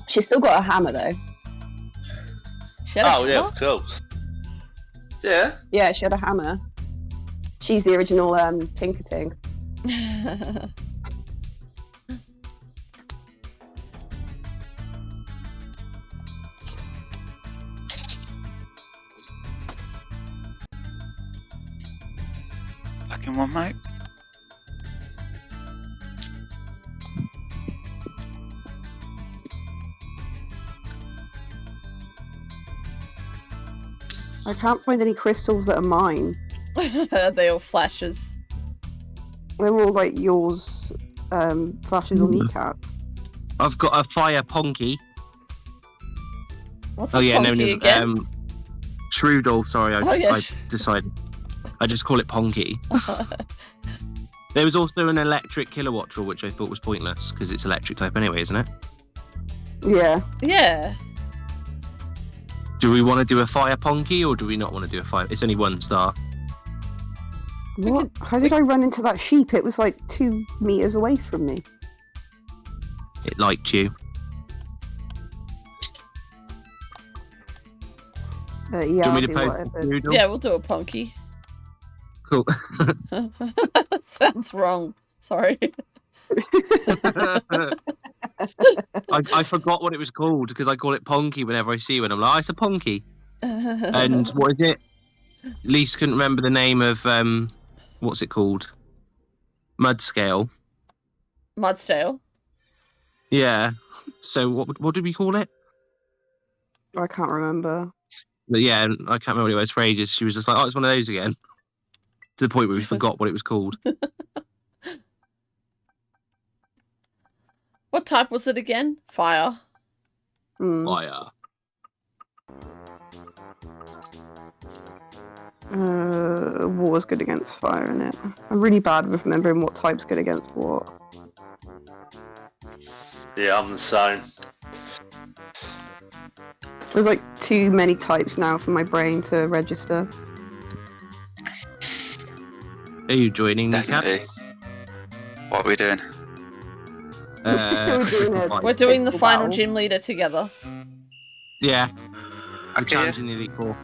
She's still got a hammer though. She had a Oh yeah, hammer? of course. Yeah. Yeah, she had a hammer. She's the original Tinker Ting. Back in one, mate. I can't find any crystals that are mine. They all flashes. They're all like yours, flashes or kneecaps. I've got a fire Ponky. What's Oh a yeah, Ponky no, again? Shrewdle. Sorry, Oh, yeah, I decided. I just call it Ponky. There was also an electric Kilowattrel, which I thought was pointless because it's electric type anyway, isn't it? Yeah. Yeah. Do we want to do a fire Ponky or do we not want to do a fire? It's only 1 star. What? How did I run into that sheep? It was like 2 meters away from me. It liked you. Yeah, Do you I'll want me do to post whatever. Shrewdle? Yeah, we'll do a Ponky. Cool. Sounds wrong. Sorry. I forgot what it was called because I call it Ponky whenever I see one. I'm like, oh, it's a Ponky. And what is it? Lise couldn't remember the name of what's it called? Mudscale. Mudsdale. Yeah. So what did we call it? I can't remember. But yeah, I can't remember what it was for ages. She was just like, oh, it's one of those again. To the point where we forgot what it was called. What type was it again? Fire. Fire. Water's good against fire, innit? I'm really bad with remembering what type's good against what. Yeah, I'm the same. There's like too many types now for my brain to register. Are you joining me, Cap? Definitely. What are we doing? We're doing the Pistol final battle. gym leader together. Yeah. I'm Okay. challenging Elite Four.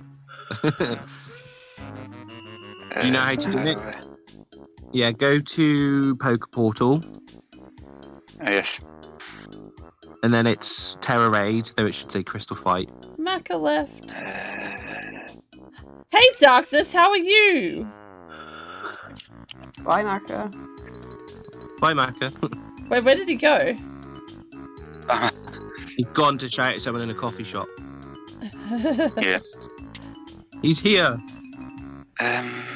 Do you know how to do it? Yeah, go to Poker Portal, Oh, yes. and then it's Terror Raid, though it should say Crystal Fight. Macca left. Hey, Darkness, how are you? Bye, Naka. Bye, Maka. Wait, where did he go? He's gone to shout at someone in a coffee shop. Yeah. He's here.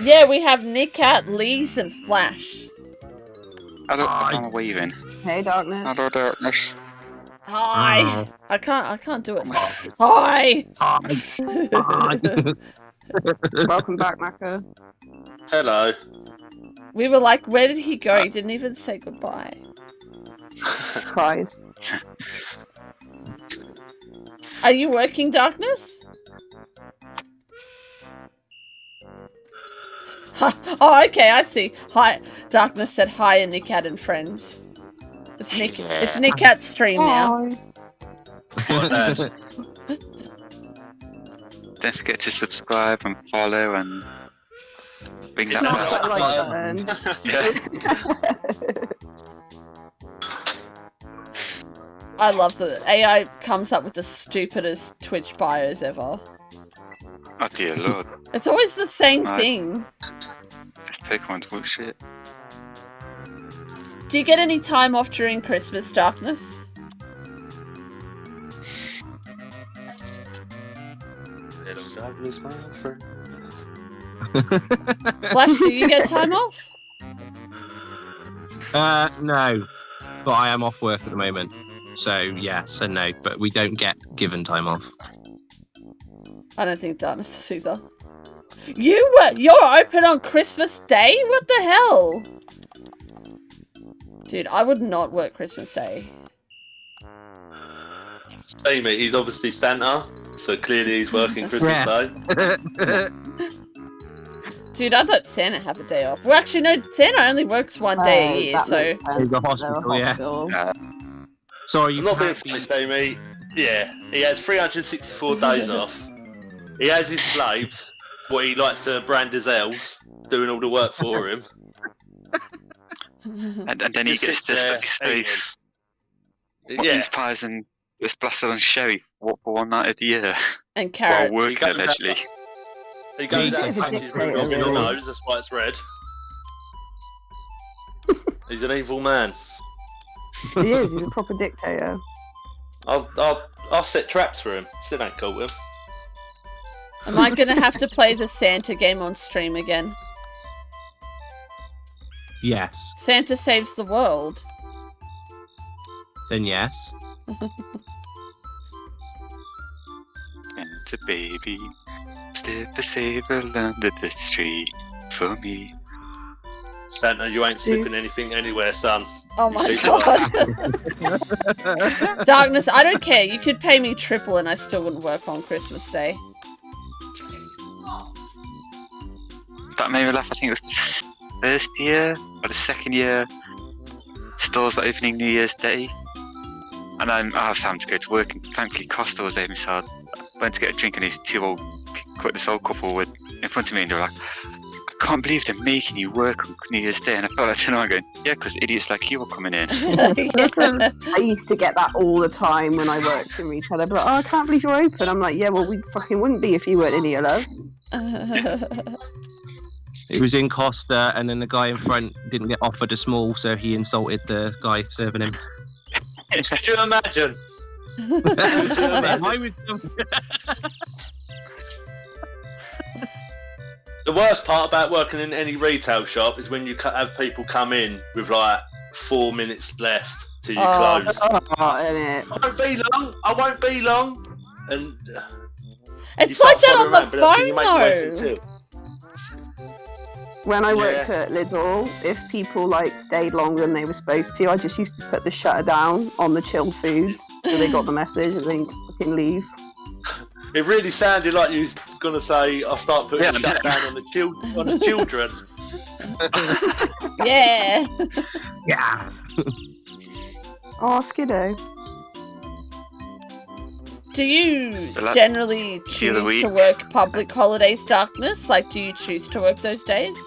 Yeah, we have Nickcat, Lise, and Flash. Hello, I'm waving. Hey, Darkness. Hello, darkness. Hi. I can't do it. Hi. Welcome back, Maka. Hello. We were like, where did he go? He didn't even say goodbye. Surprise. Are you working, Darkness? Oh, okay, I see. Hi, Darkness said hi, and Nickcat and friends. It's Nickcat's stream now. Bye. Don't forget to subscribe and follow and ring that Smash that bell. like button. I love that AI comes up with the stupidest Twitch bios ever. Oh dear lord. It's always the same Right. thing. This Pokemon's bullshit. Do you get any time off during Christmas, Darkness? Little Douglas, my friend. Flash, do you get time off? No, but I am off work at the moment. So yes and no, but we don't get given time off. I don't think Darkness does either. You're open on Christmas Day? What the hell? Dude, I would not work Christmas Day. Steemy, he's obviously Santa, so clearly he's working Christmas Day. Dude, I'd let Santa have a day off. Well, actually, no, Santa only works one day a year, that so... makes sense. The hospital, yeah. Hospital. Sorry, I'm you not being can't funny, Steemy. Yeah, he has 364 days off. He has his slaves, what he likes to brand as elves, doing all the work for him. And then he Just gets sits to there stuck his face. What Yeah, mince pies and it's blasted on sherry for one night of the year. And While carrots. working, allegedly. he goes out and He's a punches dictator, Rudolph in the really. nose, that's why it's red. He's an evil man. He is. He's a proper dictator. I'll set traps for him. Still ain't caught him. Am I gonna have to play the Santa game on stream again? Yes. Santa saves the world. Then yes. And a baby, slip a sable under the tree for me. Santa, you ain't slipping anything anywhere, son. Oh You my see god. Darkness, I don't care. You could pay me triple and I still wouldn't work on Christmas Day. That made me laugh. I think it was the first year or the second year stores were opening New Year's Day. And I was having to go to work, and thankfully Costa was there, so I went to get a drink, and this old couple were in front of me, and they were like, I can't believe they're making you work on New Year's Day. And I felt like turning around going, yeah, because idiots like you are coming in. Yeah. I used to get that all the time when I worked in retail. They'd be like, oh, I can't believe you're open. I'm like, yeah, well, we fucking wouldn't be if you weren't in here, love. It was in Costa, and then the guy in front didn't get offered a small, so he insulted the guy serving him. Could you imagine? I was The worst part about working in any retail shop is when you have people come in with like 4 minutes left till you close. Oh, innit? I won't be long. And you It's start like that on following the around, but can you phone make me wait though. till 2? When I worked at Lidl, if people like stayed longer than they were supposed to, I just used to put the shutter down on the chilled foods so they got the message and they fucking leave. It really sounded like you was gonna say I'll start putting Yeah, the shut down on the children. Yeah. yeah. Oh, Skiddo. Do you Well, that- generally the other choose week. to work public holidays, Darkness? Like, do you choose to work those days?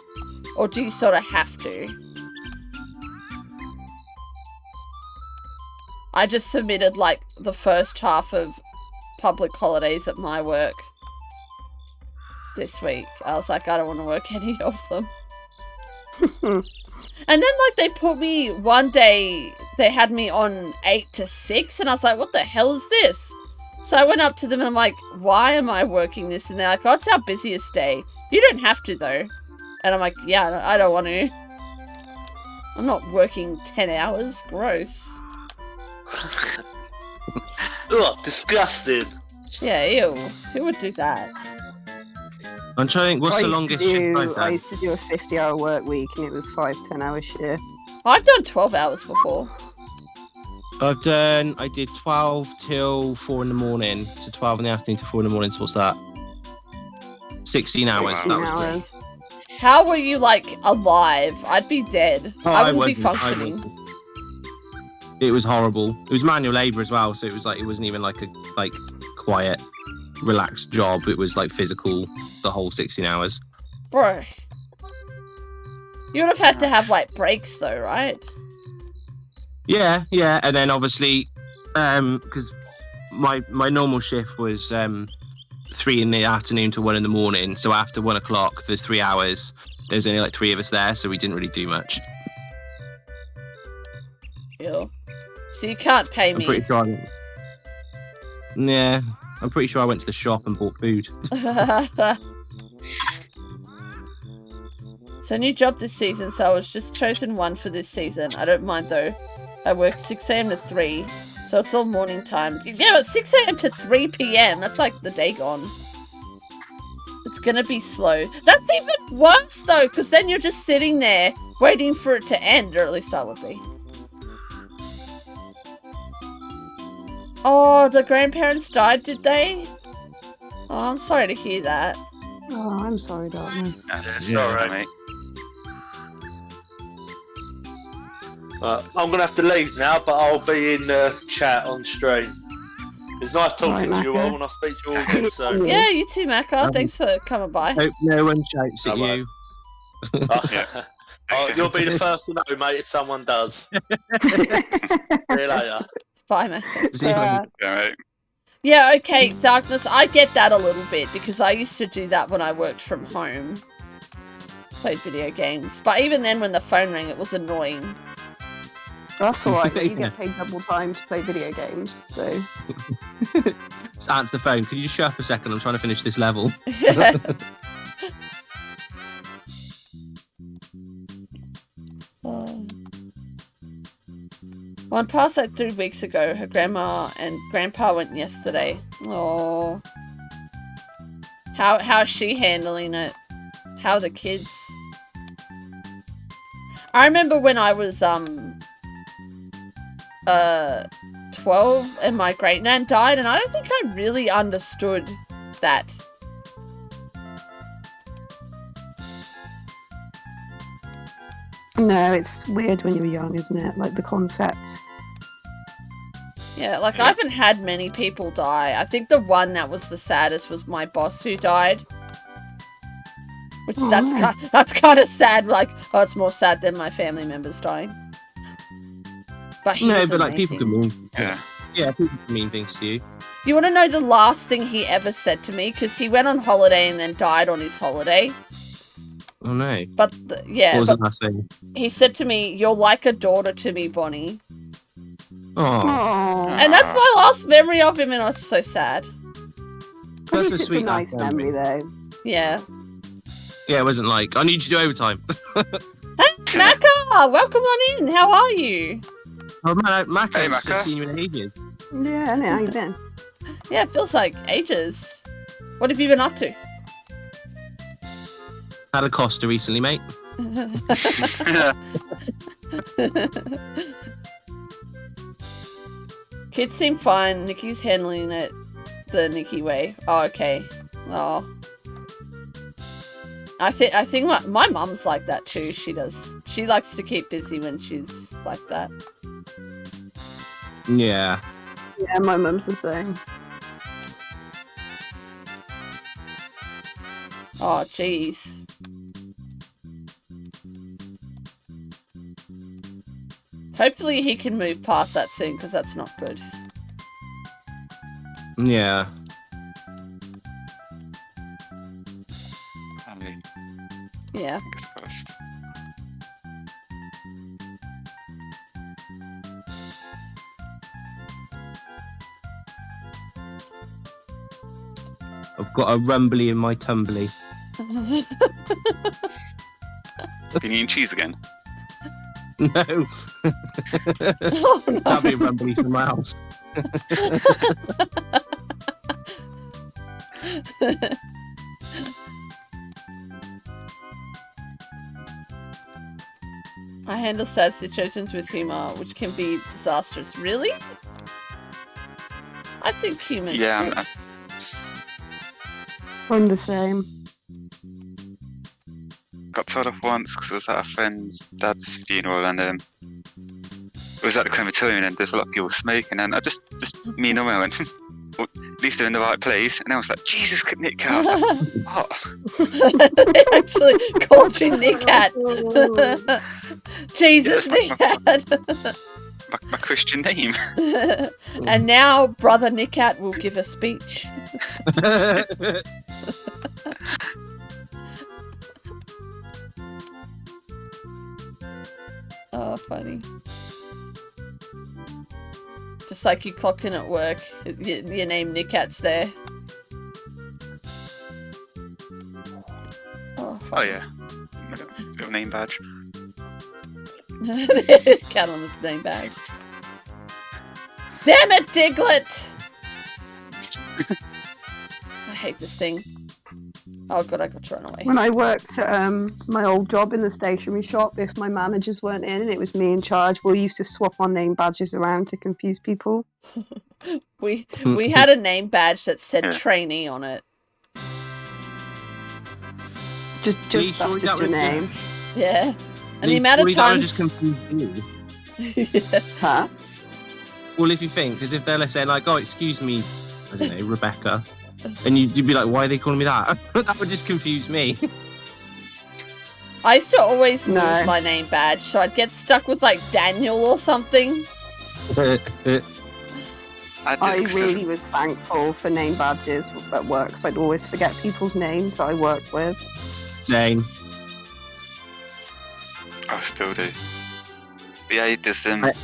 Or do you sort of have to? I just submitted, like, the first half of public holidays at my work this week. I was like, I don't want to work any of them. And then, like, they put me one day, they had me on 8 to 6, and I was like, what the hell is this? So I went up to them and I'm like, why am I working this? And they're like, oh, it's our busiest day. You don't have to, though. And I'm like, yeah, I don't want to. I'm not working 10 hours. Gross. Ugh, disgusting. Yeah, ew. Who would do that? I'm trying to think, what's the longest shift I've I done? used to do a 50-hour work week and it was 5-10 hour shift. I've done 12 hours before. I did 12 till 4 in the morning, so 12 in the afternoon to 4 in the morning, so what's that? 16 hours, wow. that was 16 great. hours. How were you, like, alive? I'd be dead. Oh, I wouldn't be wasn't, I functioning. wasn't. It was horrible. It was manual labour as well, so it was like, it wasn't even like a quiet, relaxed job. It was like physical the whole 16 hours. Bro. You would have had to have, like, breaks, though, right? Yeah, and then obviously, because my normal shift was 3 in the afternoon to 1 in the morning. So after 1 o'clock, there's 3 hours. There's only like 3 of us there, so we didn't really do much. Ew. So you can't pay I'm me. pretty sure. I'm pretty sure I went to the shop and bought food. So new job this season, so I was just chosen one for this season. I don't mind though. I work 6 a.m. to 3, so it's all morning time. Yeah, but 6 a.m. to 3 p.m. That's like the day gone. It's gonna be slow. That's even worse though, because then you're just sitting there waiting for it to end, or at least I would be. Oh, the grandparents died, did they? Oh, I'm sorry to hear that. Oh, I'm sorry, darkness. It's alright, mate. I'm gonna have to leave now, but I'll be in chat on stream. It's nice talking to you all, and I'll speak to you all again soon. Yeah, you too, Macca. Thanks for coming by. Hope no one shouts at you. You'll be the first to know, mate, if someone does. See you later. Bye, Macca. See you later. Alright. Yeah, okay, Darkness, I get that a little bit, because I used to do that when I worked from home. Played video games. But even then, when the phone rang, it was annoying. That's alright, you get paid double time to play video games, so... Just answer the phone. Could you just shut up a second? I'm trying to finish this level. Yeah. One passed out 3 weeks ago. Her grandma and grandpa went yesterday. Oh, how's she handling it? How are the kids? I remember when I was 12 and my great nan died, and I don't think I really understood that. No, it's weird when you're young, isn't it? Like the concept. Yeah, like I haven't had many people die. I think the one that was the saddest was my boss who died. Which that's kind of sad. Like, oh, it's more sad than my family members dying. But he was like amazing. people can mean. Yeah, people can mean things to you. You want to know the last thing he ever said to me? Because he went on holiday and then died on his holiday. Oh no. But What was the last thing? He said to me, "You're like a daughter to me, Bonnie." Oh. And that's my last memory of him, and I was so sad. That's a It's sweet a nice memory, though. Yeah. Yeah, it wasn't like, I need you to do overtime. Hey, Macca! Welcome on in. How are you? Oh man, Macca, Hey, I've Macca. just seen you in ages. Yeah, I know, how you been? Yeah, it feels like ages. What have you been up to? Had a Costa recently, mate. Kids seem fine. Nikki's handling it the Nikki way. Oh, okay. Oh. I think my mum's like that too. She does. She likes to keep busy when she's like that. Yeah. Yeah, my mum's the same. Oh, jeez. Hopefully he can move past that soon, because that's not good. Yeah. Yeah. I've got a rumbly in my tumbly. Been eating cheese again? No. Oh, no. That'll be a rumbly in my house. I handle sad situations with humor, which can be disastrous. Really? I think humor's Yeah, good. I'm the same. got told off once because I was at a friend's dad's funeral, and it was at the crematorium, and there's a lot of people smoking, and I just me and Norman went, well, at least they're in the right place, and I was like, Jesus, Nick Cat. I was like, what? They actually called you Nick Cat. Jesus, Yeah, Nick Cat. my Christian name. And now Brother Nick Cat will give a speech. Oh, funny. Just like you clock in at work, your name Nick Cat's there. Oh, Oh yeah. Little name badge. Cat on the name badge. Damn it, Diglett! I hate this thing. Oh god, I got to run away. When I worked at my old job in the stationery shop, if my managers weren't in and it was me in charge, we used to swap our name badges around to confuse people. We had a name badge that said Yeah. trainee on it. Just Are you that's sure just that your was- name. Yeah. And the amount of Surely that would times... just confuse you. Yeah. Huh? Well, if you think, because if they're saying like, "Oh, excuse me," I don't know, Rebecca, and you'd be like, "Why are they calling me that?" That would just confuse me. I used to always No. lose my name badge, so I'd get stuck with like Daniel or something. I I did, 'cause really was thankful for name badges at work because I'd always forget people's names that I worked with. Jane. I still do. But yeah, there's there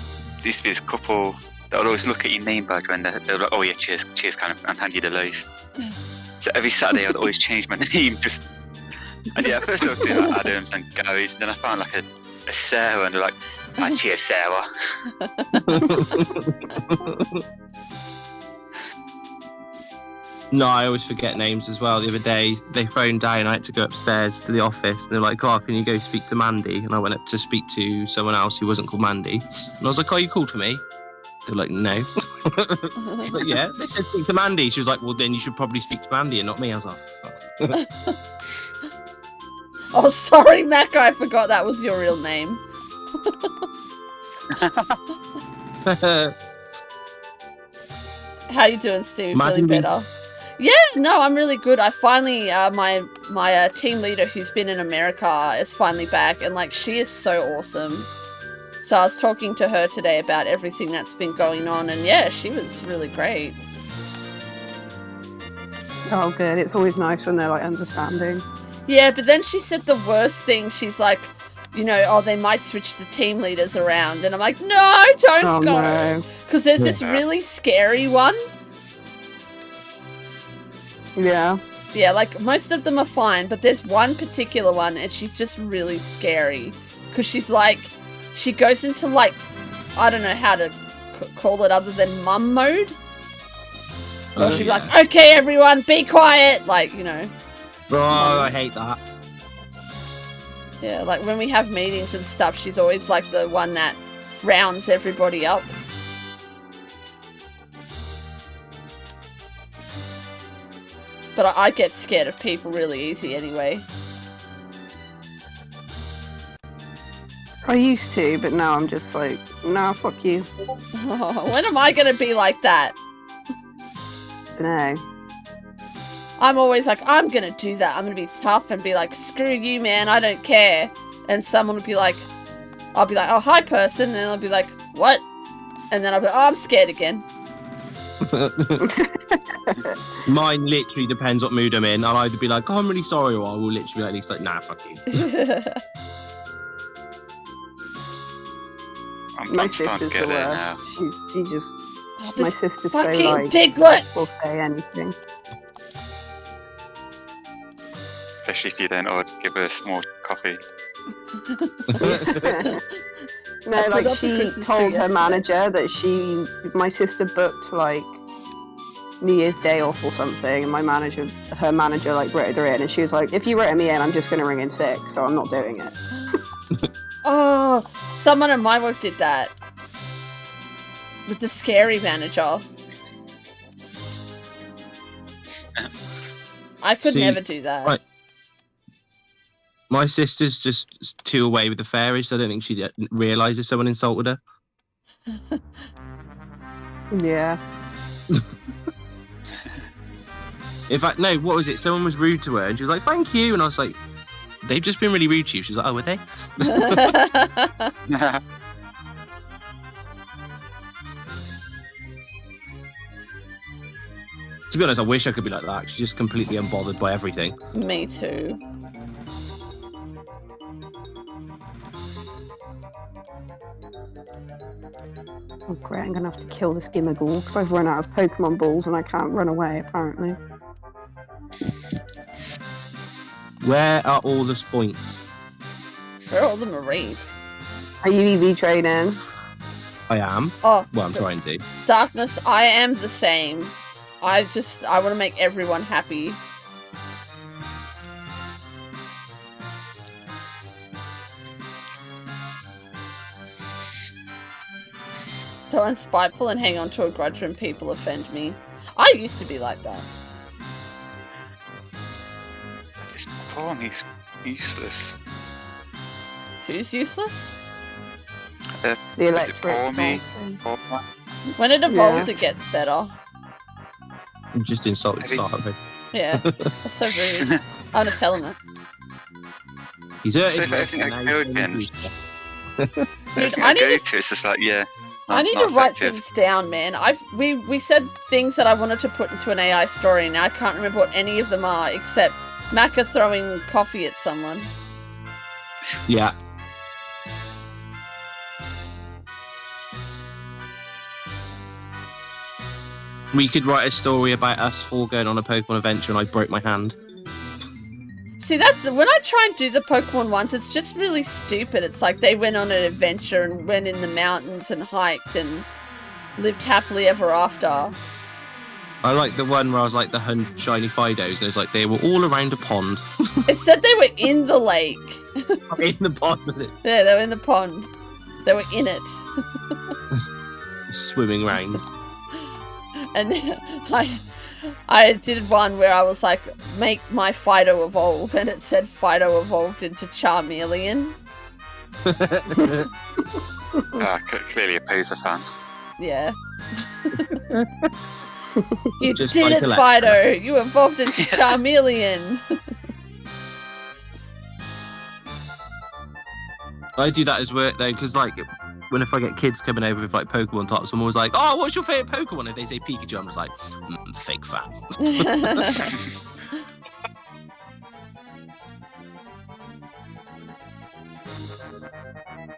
used to be this couple that would always look at your name badge when they're like, "Oh yeah, cheers, kind of," and hand you the loaf. So every Saturday I'd always change my name just. And yeah, at first I was doing like Adams and Gary's, and then I found like a Sarah, and they're like, "Ah, cheers, Sarah." No, I always forget names as well. The other day, they phoned down and I had to go upstairs to the office. And they're like, "Oh, can you go speak to Mandy?" And I went up to speak to someone else who wasn't called Mandy. And I was like, "Oh, you called for me?" They're like, "No." I was like, "Yeah." They said, "Speak to Mandy." She was like, "Well, then you should probably speak to Mandy and not me." I was like, Oh, sorry, Mac, I forgot that was your real name. "Oh." How you doing, Steve? Imagine Feeling being- better? Yeah, no, I'm really good. I finally, my team leader who's been in America is finally back, and like she is so awesome. So I was talking to her today about everything that's been going on, and yeah, she was really great. Oh, good. It's always nice when they're like understanding. Yeah, but then she said the worst thing. She's like, you know, oh, they might switch the team leaders around, and I'm like, no, don't Oh go, no. because there's this Yeah. really scary one. Yeah. Yeah, like most of them are fine, but there's one particular one, and she's just really scary because she's like, she goes into like, I don't know how to call it other than mum mode. Or she'd be like, "Okay, everyone, be quiet," like, you know. "Oh, I hate that." Yeah, like when we have meetings and stuff, she's always like the one that rounds everybody up. But I get scared of people really easy anyway. I used to, but now I'm just like, no, fuck you. When am I gonna be like that? No. I'm always like, I'm gonna do that. I'm gonna be tough and be like, screw you, man, I don't care. And someone will be like, I'll be like, "Oh, hi, person," and I'll be like, "What?" And then I'll be like, "Oh, I'm scared again." Mine literally depends what mood I'm in. I'll either be like, "Oh, I'm really sorry," or I will literally be at least like, "Nah, fuck you." My I'm starting sister's to get the there worst. now. She just, Oh, my this sister's so fucking like, will Diglett! say anything. Especially if you then order give her a small coffee. No, I put like up a she Christmas told tree her yesterday. manager that my sister booked like New Year's Day off or something, and her manager like wrote her in, and she was like, "If you wrote me in, I'm just gonna ring in sick, so I'm not doing it." Oh, someone at my work did that. With the scary manager. I could See, never do that. right. My sister's just too away with the fairies, so I don't think she realises someone insulted her. Yeah. In fact, no, what was it? Someone was rude to her, and she was like, "Thank you," and I was like, "They've just been really rude to you." She's like, "Oh, were they?" To be honest, I wish I could be like that. She's just completely unbothered by everything. Me too. Oh great, I'm gonna have to kill this Gimmighoul because I've run out of Pokemon balls and I can't run away apparently. Where are all the points? Where are all the marine? Are you EV training? I am. Oh, Well, I'm trying to. Darkness, I am the same. I want to make everyone happy. So I'm spiteful and hang on to a grudge when people offend me. I used to be like that. But this pawmy's useless. Who's useless? The Is it electric. pawmy? dolphin. Pawmy? When it evolves, Yeah. it gets better. I'm just insulted Maybe. Sarah. Yeah, that's so rude. I'm gonna tell him that. He's hurt So his if I wrist think I and can now go he's gonna against- do Dude, Everything I I need go to to, it's just like, yeah. I need to not write effective. things down, man. We said things that I wanted to put into an AI story, and I can't remember what any of them are, except Macca throwing coffee at someone. Yeah. We could write a story about us all going on a Pokemon adventure and I broke my hand. See, that's when I try and do the Pokemon ones, it's just really stupid. It's like they went on an adventure and went in the mountains and hiked and lived happily ever after. I like the one where I was like the 100 shiny Fidos and it's like they were all around a pond. It said they were in the lake. In the pond, was it? Yeah, they were in the pond. They were in it. Swimming around. And then I did one where I was like, make my Fido evolve, and it said Fido evolved into Charmeleon. Clearly a poser fan. Yeah. You Just did like it, Alexa. Fido! You evolved into Charmeleon! I do that as work though, because like if I get kids coming over with like Pokemon types, I'm always like, oh, what's your favourite Pokemon? If they say Pikachu, I'm just like, fake fan.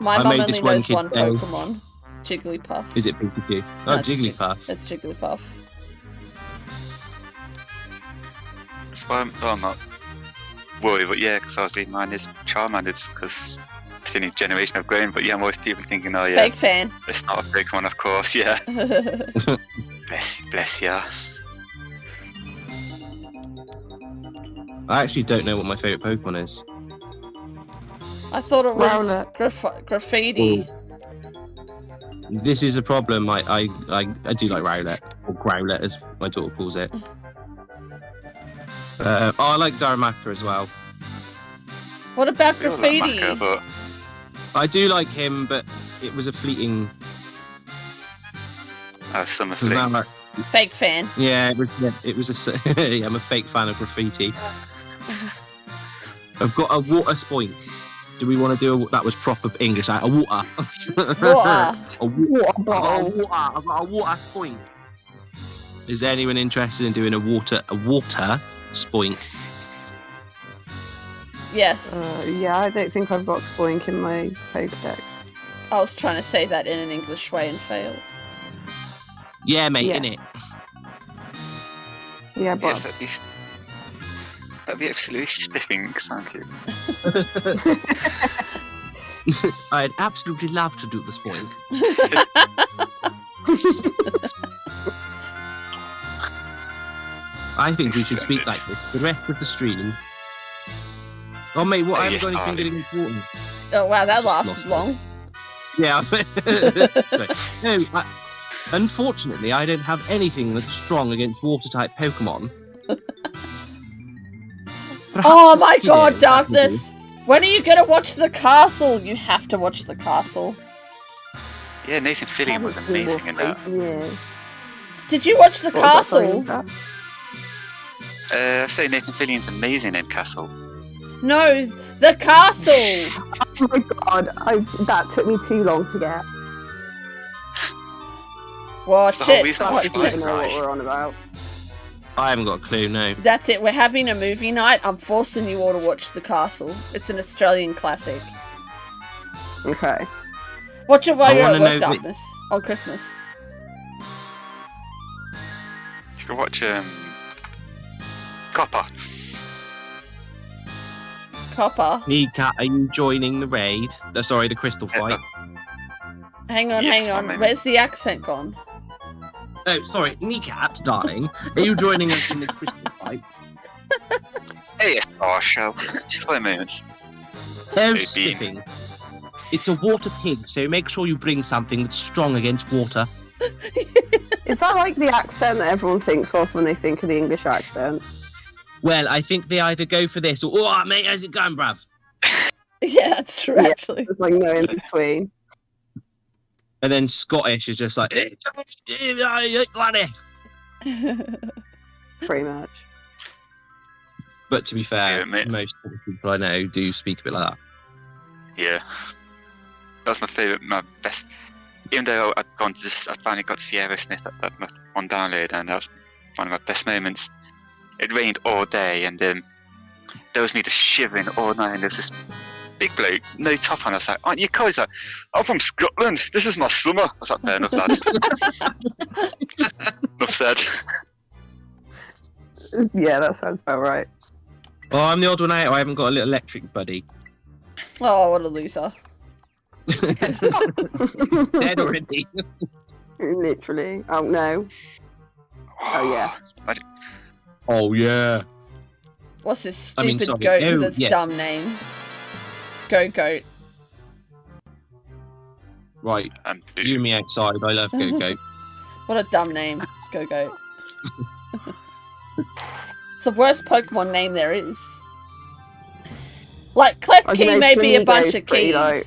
My I mum made only this one knows kid one go- Pokemon. Jigglypuff. Is it Pikachu? No, Oh, it's Jigglypuff. It's Jigglypuff. That's why I'm not worried, but yeah, because I was reading mine is Charmander's, because it's the new generation I've grown, but yeah, most people thinking, oh yeah, Fake fan. it's not a Pokemon, of course, yeah. Bless ya. I actually don't know what my favourite Pokemon is. I thought it was Rowlet. graffiti. This is a problem. I do like Rowlet, or Growlet as my daughter calls it. I like Dynamax as well. What about I don't like graffiti? Maka, but I do like him, but it was a fleeting. Summer 'cause Fling. now, like, Fake fan. yeah, it was a. Yeah, I'm a fake fan of graffiti. I've got a water spoink. Do we want to do that? Was proper English. Like, a water. Water. A water. I've got a water spoink. Is anyone interested in doing a water spoink? Yes. Yeah, I don't think I've got Spoink in my Pokedex. I was trying to say that in an English way and failed. Yeah, mate, Yes. innit? Yeah, but Yes, that'd be absolutely spiffing, thank you. I'd absolutely love to do the spoink. I think we should speak like this for the rest of the stream. Oh, mate, what? Oh, I haven't yes, got anything darling. getting important. Oh wow, that lasted Lost it. long. Yeah, sorry. No, unfortunately, I don't have anything that's strong against water-type Pokemon. Oh Perhaps my Skiddo, god, that would Darkness! When are you gonna watch The Castle? You have to watch The Castle. Yeah, Nathan Fillion was haven't seen amazing in that. Yeah. Did you watch The What was that Castle? about? I say Nathan Fillion's amazing in Castle. No, The Castle! Oh my god, that took me too long to get. Watch That's the whole it. reason I I Watch watched don't it. even know what we're on about. I haven't got a clue, no. That's it. We're having a movie night. I'm forcing you all to watch The Castle. It's an Australian classic. Okay. Watch it while I you're at wanna work, know Darkness. On Christmas. You can watch Copper. Copper. Kneecat, are you joining the raid? Sorry, the crystal fight. Hang on, Yes, hang on. my man. Where's the accent gone? Oh, sorry, Kneecat, darling. Are you joining us in the crystal fight? Hey, it's our show. Just for a moment. No Hey, skipping. It's a water pig, so make sure you bring something that's strong against water. Is that like the accent that everyone thinks of when they think of the English accent? Well, I think they either go for this or, oh, mate, how's it going, bruv? Yeah, that's true, Yeah. actually. There's like no in between. And then Scottish is just like, laddie. Pretty much. But to be fair, Yeah, mate. most of the people I know do speak a bit like that. Yeah. That's my favourite, my best. Even though I finally got Sierra Smith on download, and that was one of my best moments. It rained all day, and there was me just shivering all night, and there's this big bloke, no top on. I was like, aren't you cold? He's like, I'm from Scotland, this is my summer. I was like, fair enough, lad. Enough said. Yeah, that sounds about right. Oh, I'm the odd one out. I haven't got a little electric buddy. Oh, what a loser. Dead already. Literally. Oh no. Oh yeah. Oh, yeah. What's this I mean, stupid sorry. goat Oh, with its yes. dumb name? Goat. Right, you and me outside. I love Go-Go. What a dumb name. Goat. It's the worst Pokemon name there is. Like, I Klefki don't know, may be a Flamingo's bunch of pretty keys. low.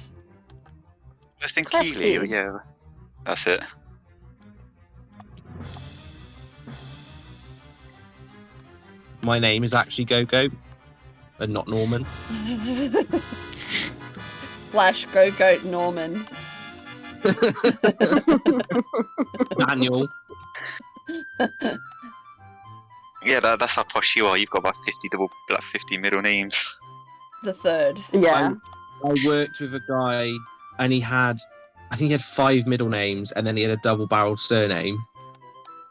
Just in Keeley, Klefki. yeah. That's it. My name is actually Go-Go, and not Norman. Flash Goat Norman. Daniel. Yeah, that's how posh you are. You've got about 50 middle names. The third. Yeah. I worked with a guy, and he had, I think he had 5 middle names, and then he had a double-barreled surname.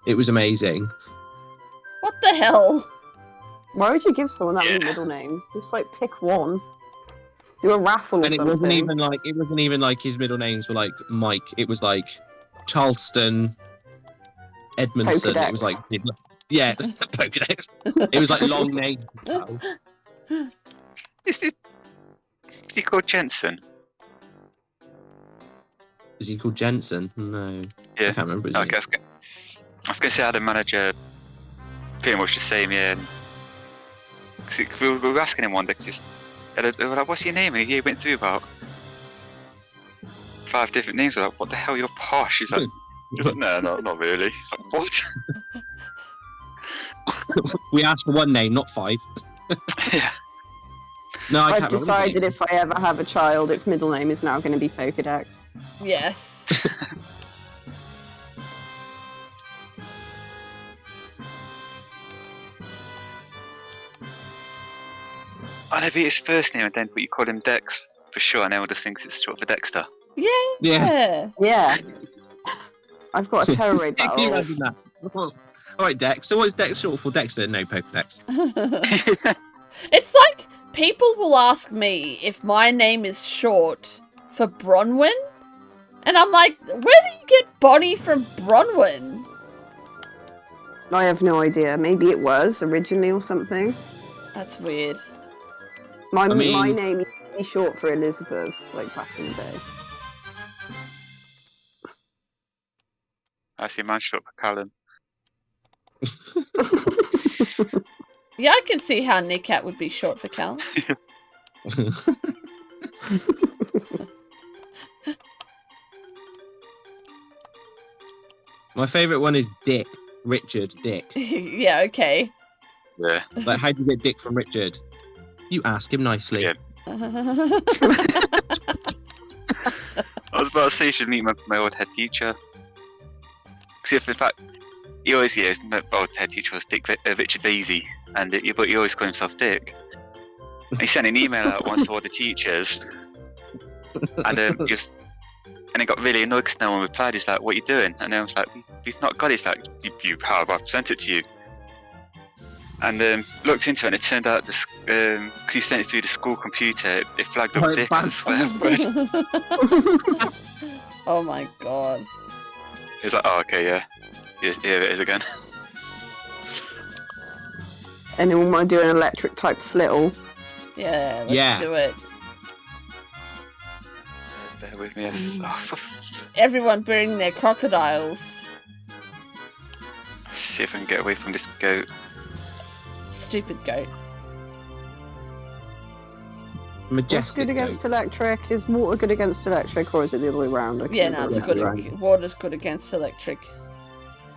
It was amazing. What the hell? Why would you give someone that many middle names? Just like pick one. Do a raffle or And it something. wasn't even like his middle names were like Mike. It was like Charleston, Edmondson. Pokedex. It was like, yeah, Pokedex. It was like long names. Is he called Jensen? Is he called Jensen? No. I Yeah. can't remember his Okay, name. I was going to say I had a manager pretty much the same, yeah. 'Cause we were asking him one day, because they were like, what's your name? And he went through about 5 different names. We're like, what the hell, you're posh? He's like, no, not really. He's like, what? We asked for one name, not 5. Yeah. No, I I've can't remember his decided name. if I ever have a child, its middle name is now going to be Pokedex. Yes. I know, be his first name, and then but you call him Dex for sure, and everyone just thinks it's short for Dexter. Yeah. Yeah. Yeah. I've got a terror raid Can you battle. imagine that? Alright, Dex. So what is Dex short for? Dexter? No, Pokedex. It's like people will ask me if my name is short for Bronwyn. And I'm like, where do you get Bonnie from Bronwyn? I have no idea. Maybe it was originally or something. That's weird. My mean- name used to be short for Elizabeth, like back in the day. I see mine short for Callum. Yeah, I can see how Nickcat would be short for Cal. My favourite one is Dick. Richard Dick. Yeah, okay. Yeah. Like, how do you get Dick from Richard? You ask him nicely. Yeah. I was about to say you should meet my old head teacher. Because if in fact, he always, my old head teacher was Richard Daisy, but he always called himself Dick. And he sent an email out once to all the teachers, and he got really annoyed because no one replied. He's like, "What are you doing?" And I was like, "We've not got it." He's like, "You have. I've sent it to you." and looked into it, and it turned out this because you sent it through the school computer, it flagged up Oh, dick as a swear word. Oh my god. It's like, oh, okay, yeah. Here it is again. Anyone want to do an electric type flittle? Yeah, let's do it. Bear with me. Everyone bring their crocodiles. See if I can get away from this goat. Stupid goat. Majestic. What's good against electric? Is water good against electric, or is it the other way around? Yeah, no, it's good. Water's good against electric.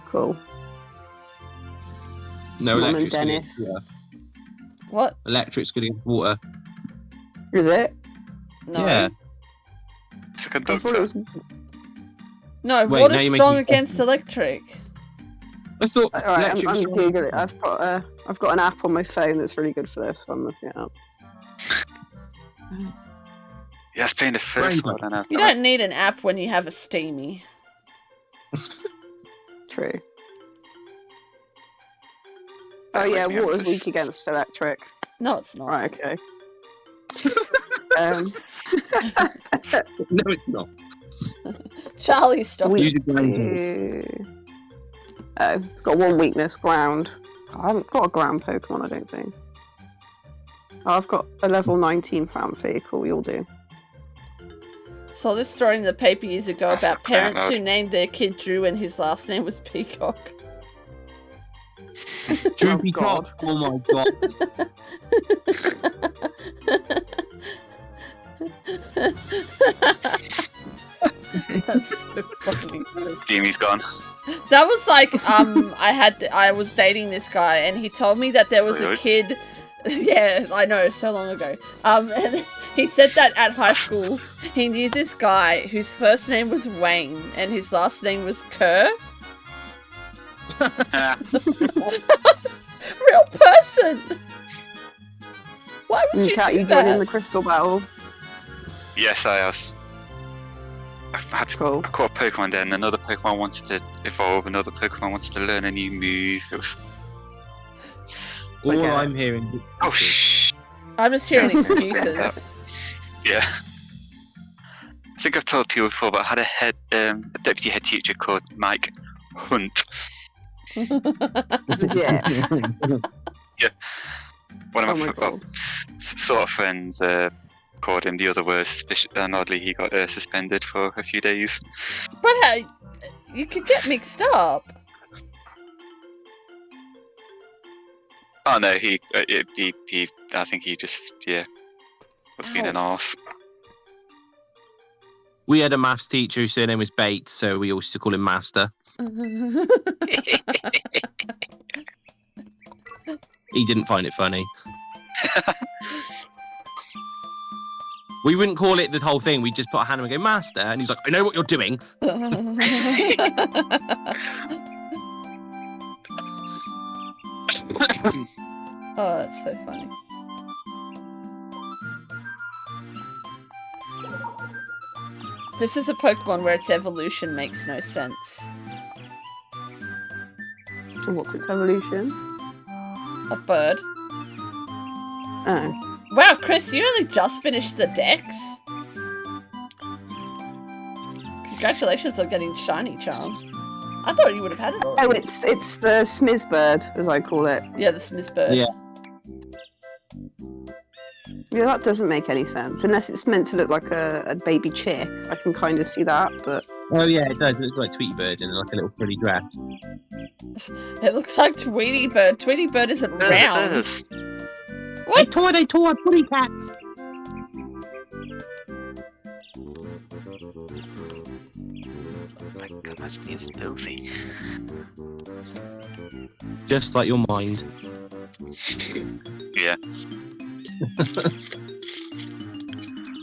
Cool. No, Mum and electric's good Dennis. against water. What? Electric's good against water. Is it? No. Yeah. It's like a I thought it doctor. was. No, Wait, water's now you're strong making- against electric. I thought Alright, I'm electric was strong. googling it. I've got an app on my phone that's really good for this, so I'm looking it up. Yeah, it's playing the first Rainbow. one. And You don't need an app when you have a Steemy. True. Oh yeah, water's weak against electric. No, it's not. Right, okay. No, it's not. Charlie, stop. Use a ground ball. It's got one weakness, ground. I haven't got a ground Pokemon, I don't think. Oh, I've got a level 19 Famfi. Cool, you'll do. Saw this story in the paper years ago about parents God. who named their kid Drew and his last name was Peacock. Droopy God. cock. Oh my god. That's so funny. Steamy's gone. That was like, I was dating this guy and he told me that there was a Really? kid. Yeah, I know, so long ago. And he said that at high school he knew this guy whose first name was Wayne and his last name was Kerr. Real person. Why would you Cat, do you join in that? the crystal battle. Yes, I was. I had to. Cool. I caught a Pokemon then. Another Pokemon wanted to evolve. Another Pokemon wanted to learn a new move. It was. All Okay. I'm hearing. Oh shh. I'm just hearing excuses. Yeah. I think I've told people before, but I had a deputy head teacher called Mike Hunt. Yeah. One Oh of my my God. sort of friends called him the other word, and oddly he got suspended for a few days. But hey, you could get mixed up. Oh no, he I think he just was being an arse. We had a maths teacher whose surname was Bates, so we used to call him Master. He didn't find it funny. We wouldn't call it the whole thing. We'd just put a hand on him and go, Master. And he's like, I know what you're doing. Oh, that's so funny. This is a Pokemon where its evolution makes no sense. So what's its evolution? A bird. Oh. Wow, Chris, you only just finished the Dex? Congratulations on getting Shiny Charm. I thought you would have had it Oh, already. it's the Smizbird, as I call it. Yeah, the Smizbird. Yeah. Yeah, that doesn't make any sense. Unless it's meant to look like a baby chick. I can kind of see that, but... Oh, yeah, it does. It looks like Tweety Bird in like a little pretty dress. It looks like Tweety Bird. Tweety Bird isn't round. They What? tore a pretty cat. My God, my skin's filthy. Just like your mind. Yeah.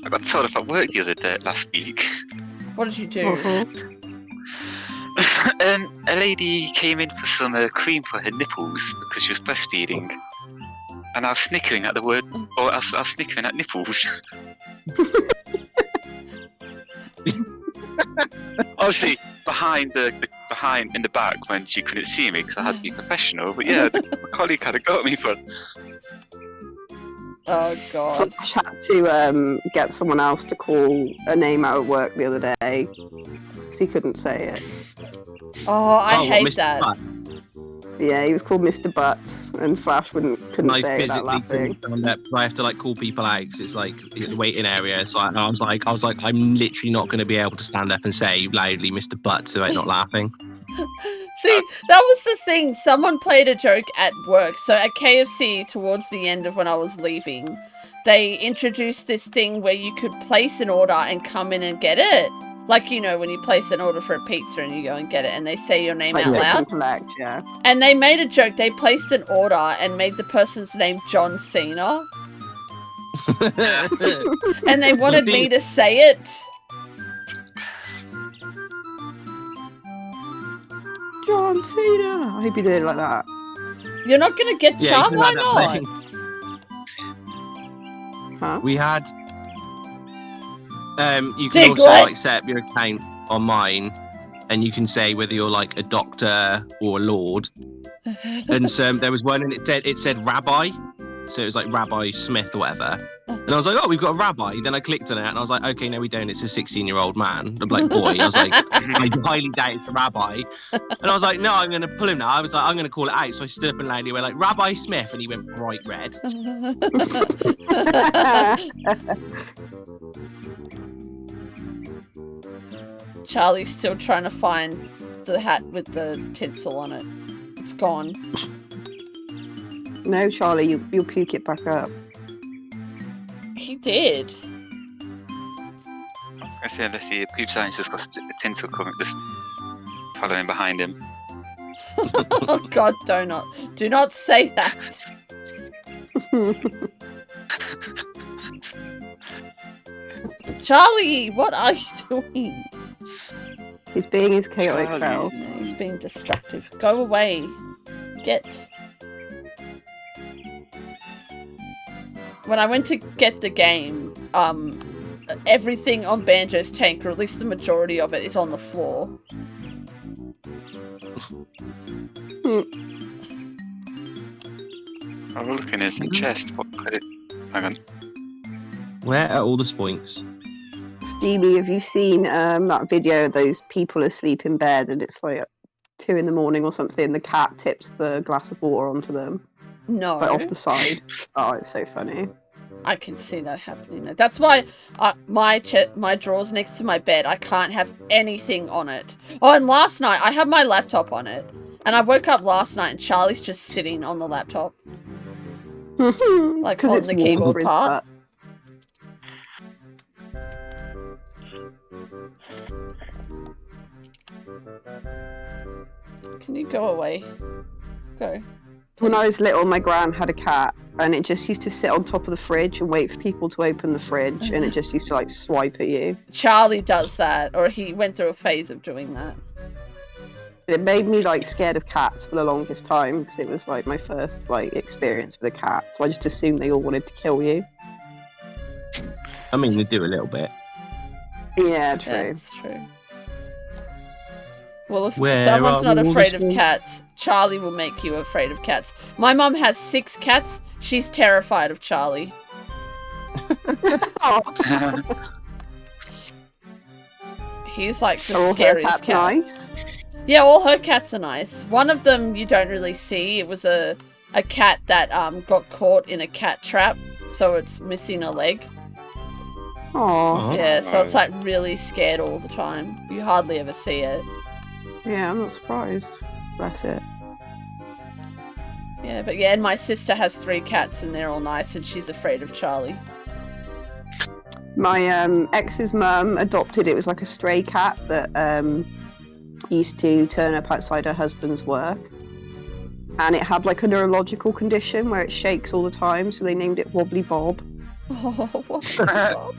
I got told off at work the other day last week. What did you do? Mhm. A lady came in for some cream for her nipples because she was breastfeeding, and I was snickering at the word, or I was snickering at nipples. Obviously, behind behind in the back when she couldn't see me because I had to be professional. But yeah, my colleague had a go at me for. Oh god. Flash had to get someone else to call a name out at work the other day because he couldn't say it. Oh, I hate Mr. that. Butt? Yeah, he was called Mr. Butts, and Flash couldn't I say it without physically laughing. couldn't stand up. I have to like call people out because it's like the waiting area. So I was like, I'm literally not going to be able to stand up and say loudly, "Mr. Butts," without not laughing. See, that was the thing. Someone played a joke at work. So at KFC, towards the end of when I was leaving, they introduced this thing where you could place an order and come in and get it. Like, you know, when you place an order for a pizza and you go and get it and they say your name Like, out click loud. and collect, yeah. And they made a joke. They placed an order and made the person's name John Cena. And they wanted me to say it. John Cena! I hope you did it like that. You're not going to get Yeah, charmed? you Why can have that not? thing. Huh? We had. You can Diglett. also like set up your account on mine, and you can say whether you're like a doctor or a lord. And so there was one, and it said rabbi, so it was like Rabbi Smith or whatever. And I was like, oh, we've got a rabbi. Then I clicked on it, and I was like, okay, no, we don't. It's a 16-year-old man. I'm like, boy. I was like, I highly doubt it's a rabbi. And I was like, no, I'm going to pull him now. I was like, I'm going to call it out. So I stood up and loudly went like, Rabbi Smith, and he went bright red. Charlie's still trying to find the hat with the tinsel on it. It's gone. No, Charlie, you'll puke it back up. He did. I say, unless he peeps out and just got a tinsel coming, just following behind him. Oh god, do not say that. Charlie, what are you doing? He's being his chaotic Charlie. self. No, he's being destructive. Go away. Get. When I went to get the game, everything on Banjo's tank, or at least the majority of it, is on the floor. I was looking in his chest. What could it? Hang on. Where are all the spoinks? Steemy, have you seen that video of those people asleep in bed and it's like 2 a.m. or something? The cat tips the glass of water onto them, No. like off the side. Oh, it's so funny. I can see that happening. That's why my drawers next to my bed, I can't have anything on it. Oh, and last night, I had my laptop on it. And I woke up last night and Charlie's just sitting on the laptop. Like 'Cause on it's the warm keyboard for his part. butt. Can you go away? Go. When I was little, my gran had a cat, and it just used to sit on top of the fridge and wait for people to open the fridge, and it just used to like swipe at you. Charlie does that, or he went through a phase of doing that. It made me like scared of cats for the longest time because it was like my first like experience with a cat. So I just assumed they all wanted to kill you. I mean, they do a little bit. Yeah, true. That's true. Well, if Where someone's are not all the afraid of spoons? cats, Charlie will make you afraid of cats. My mum has 6 cats. She's terrified of Charlie. Oh, He's like the are all her scariest cats cat. nice? Yeah, all her cats are nice. One of them you don't really see. It was a cat that got caught in a cat trap, so it's missing a leg. Oh, Yeah, so it's like really scared all the time. You hardly ever see it. yeah, I'm not surprised. Bless it. Yeah, but yeah, and my sister has 3 cats and they're all nice and she's afraid of Charlie. My ex's mum adopted, it was like a stray cat that used to turn up outside her husband's work. And it had like a neurological condition where it shakes all the time, so they named it Wobbly Bob. Oh, what the Bob?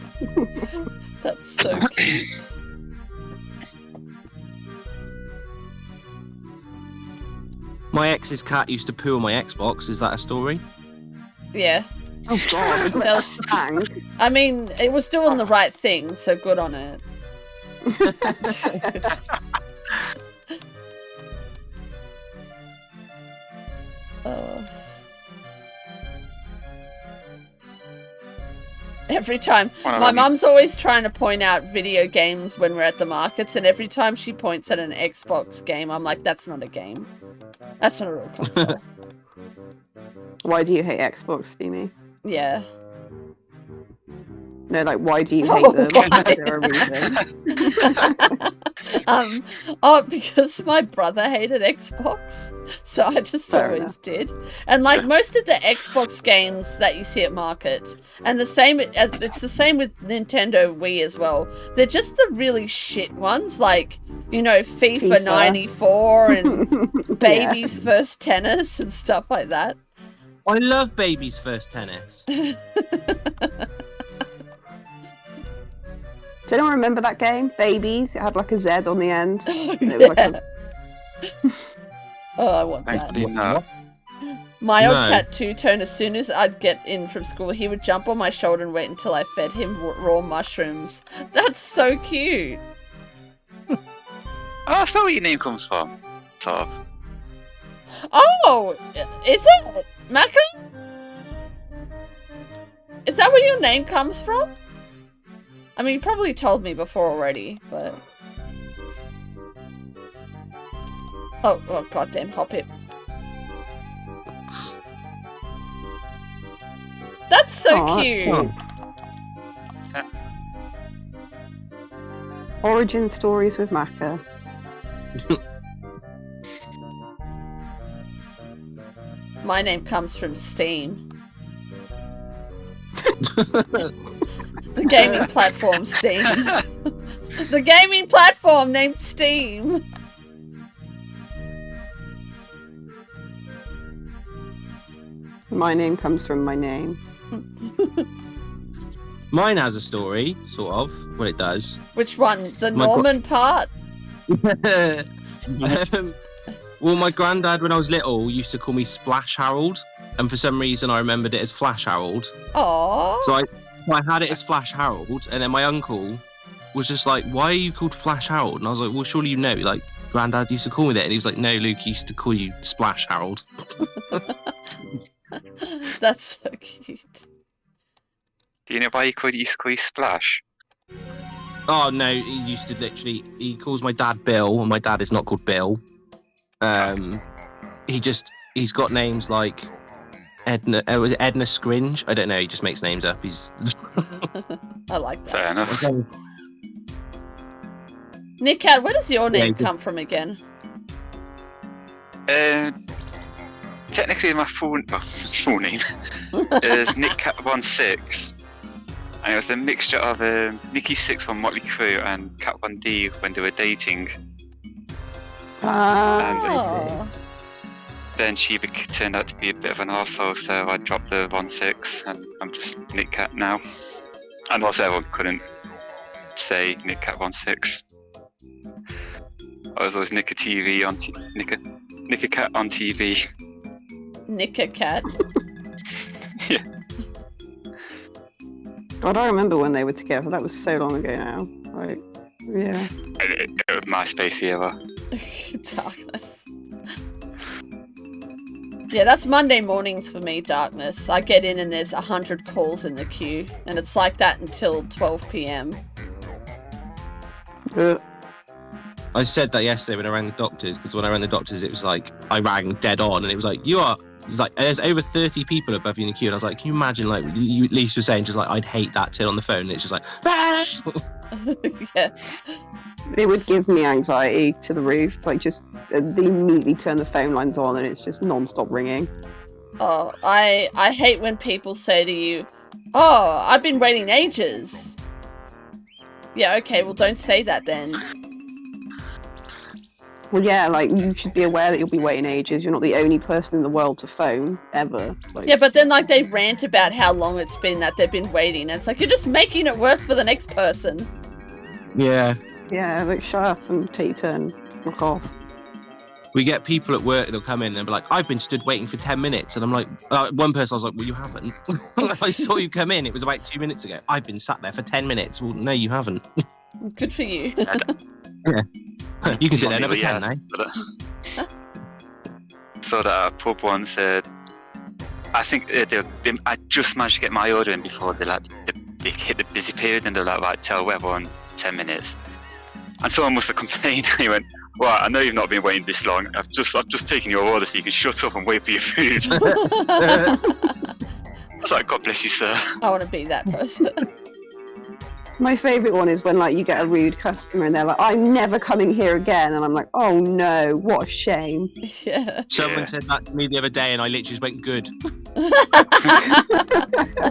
That's so cute. My ex's cat used to poo on my Xbox. Is that a story? Yeah. Oh god, it's like Tell a us- stank. I mean, it was doing the right thing, so good on it. Every time. My mum's always trying to point out video games when we're at the markets, and every time she points at an Xbox game, I'm like, that's not a game. That's not a real console. Why do you hate Xbox, Steemy? Yeah. No, like, why do you hate them? Why? Is there a reason? Because my brother hated Xbox, so I just Fair always enough. did. And like most of the Xbox games that you see at markets, and it's the same with Nintendo Wii as well. They're just the really shit ones, like FIFA 94 and Baby's First Tennis and stuff like that. I love Baby's First Tennis. Do anyone remember that game? Babies? It had like a Z on the end. And it was like Oh, I want that. Thankfully, no. My old No. cat Two-Tone, as soon as I'd get in from school, he would jump on my shoulder and wait until I fed him raw mushrooms. That's so cute. Oh, that's not where your name comes from. Sort of. Oh, is it? Maka? Is that where your name comes from? I mean, you probably told me before already, but... Oh, goddamn Hoppip. That's so Aw, that's cute. fun. Origin stories with Maka. My name comes from Steam. The gaming platform Steam. The gaming platform named Steam. My name comes from my name. Mine has a story, sort of. Well, it does. Which one? The My Norman part? Well, my granddad, when I was little, used to call me Splash Harold, and for some reason I remembered it as Flash Harold. Aww. So I had it as Flash Harold, and then my uncle was just like, "Why are you called Flash Harold?" And I was like, "Well, surely you know, like, Granddad used to call me that." And he was like, "No, Luke used to call you Splash Harold." That's so cute. Do you know why he used to call you Splash? Oh no, he used to literally. He calls my dad Bill, and my dad is not called Bill. He's got names like Edna. Was it Edna Scringe? I don't know. He just makes names up. He's. I like that. Fair enough. Nick Cat, where does your name Yeah, come from again? Technically, my full name is NickCat16, and it was a mixture of Nikki Six from Motley Crue and Cat 1D when they were dating. Oh. Then she turned out to be a bit of an arsehole, so I dropped the 1-6, and I'm just Nick Cat now. And also, everyone couldn't say Nick Cat 1-6. I was always Nicka TV on Nicka Cat on TV. Nicka Cat. Yeah. God, I remember when they were together. That was so long ago now. Like, yeah. It was MySpace era. Darkness. Yeah, that's Monday mornings for me, Darkness. I get in and there's 100 calls in the queue, and it's like that until 12 p.m. I said that yesterday when I rang the doctors, because when I rang the doctors, it was like I rang dead on, and it was like It's like there's over 30 people above you in the queue, and I was like, can you imagine? Like you at least were saying, just like I'd hate that till on the phone, and it's just like. Yeah. It would give me anxiety to the roof. Like, just they immediately turn the phone lines on, and it's just non-stop ringing. Oh, I hate when people say to you, "Oh, I've been waiting ages." Yeah, okay, well, don't say that then. Well, yeah, like, you should be aware that you'll be waiting ages. You're not the only person in the world to phone, ever. Like, Yeah, but then, like, they rant about how long it's been that they've been waiting. And it's like, you're just making it worse for the next person. Yeah. yeah, like, shut up and take your turn. Knock off. We get people at work that'll come in and be like, I've been stood waiting for 10 minutes. And I'm like, one person I was like, well, you haven't. I saw you come in. It was about 2 minutes ago. I've been sat there for 10 minutes. Well, no, you haven't. Good for you. You can sit there another 10 now. saw that at a pub once. I think I just managed to get my order in before they hit the busy period, and they're like, right, tell Weber in 10 minutes. And someone must have complained. He went, well, I know you've not been waiting this long. I've just taken your order so you can shut up and wait for your food. I was like, God bless you, sir. I want to be that person. My favourite one is when like you get a rude customer and they're like, I'm never coming here again, and I'm like, oh no, what a shame. Yeah. Someone said that to me the other day, and I literally just went, good.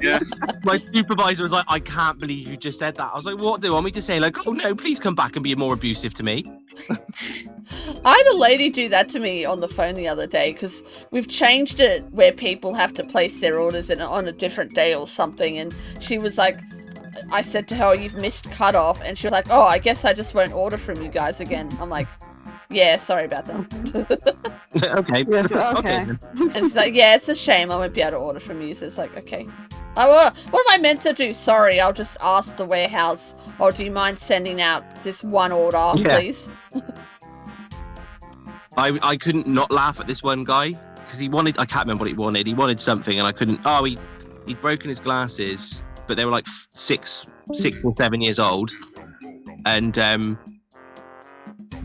Yeah. My supervisor was like, I can't believe you just said that. I was like, what do you want me to say? Like, oh no, please come back and be more abusive to me. I had a lady do that to me on the phone the other day because we've changed it where people have to place their orders on a different day or something, and she was like, I said to her, oh, you've missed cutoff, and she was like, oh, I guess I just won't order from you guys again. I'm like, yeah, sorry about that. Okay. Yes, okay. And she's like, yeah, it's a shame I won't be able to order from you. So it's like, okay. What am I meant to do? Sorry, I'll just ask the warehouse, or do you mind sending out this one order, please? I couldn't not laugh at this one guy because he wanted, I can't remember what he wanted. He wanted something and I couldn't, he'd broken his glasses, but they were like 6 or 7 years old. And,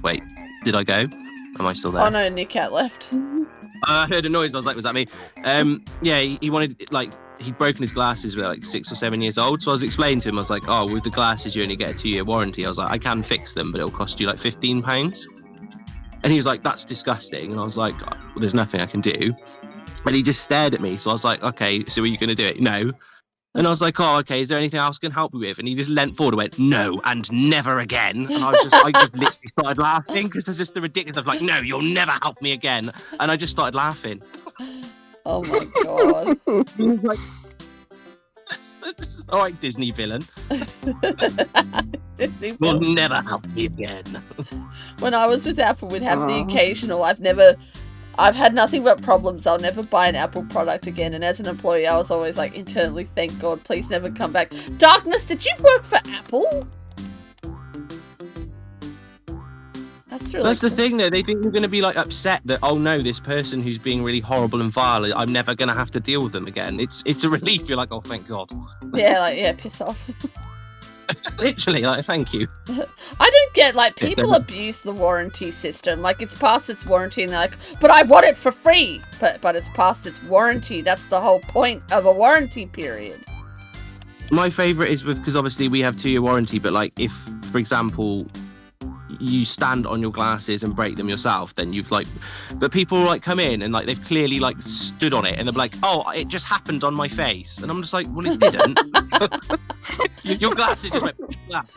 wait, did I go? Am I still there? Oh no, Nick Cat left. I heard a noise. I was like, was that me? Yeah, he wanted, like, he'd broken his glasses when like 6 or 7 years old. So I was explaining to him, I was like, oh, with the glasses, you only get a 2-year warranty. I was like, I can fix them, but it'll cost you like £15. And he was like, that's disgusting. And I was like, well, there's nothing I can do. And he just stared at me. So I was like, okay, so are you going to do it? No. And I was like, oh, okay, is there anything else I can help you with? And he just leant forward and went, no, and never again. And I just literally started laughing because there's just the ridiculous of like, no, you'll never help me again. And I just started laughing. Oh my god. He was like, all right, Disney villain. Disney Will villain. never help me again. When I was with Apple, we'd have the occasional, I've had nothing but problems. I'll never buy an Apple product again. And as an employee, I was always like, internally, thank God, please never come back. Darkness, did you work for Apple? That's really That's cool. the thing, though. They think you're going to be like upset that, oh no, this person who's being really horrible and vile, I'm never going to have to deal with them again. It's a relief. You're like, oh, thank God. Yeah, piss off. Literally, like, thank you. I don't get, like, people abuse the warranty system. Like, it's past its warranty and they're like, but I want it for free. But it's past its warranty. That's the whole point of a warranty period. My favourite is because obviously we have 2-year warranty, but like if, for example, you stand on your glasses and break them yourself, then you've like, but people like come in and like they've clearly like stood on it and they're like, oh, it just happened on my face, and I'm just like, well, it didn't. Your glasses just went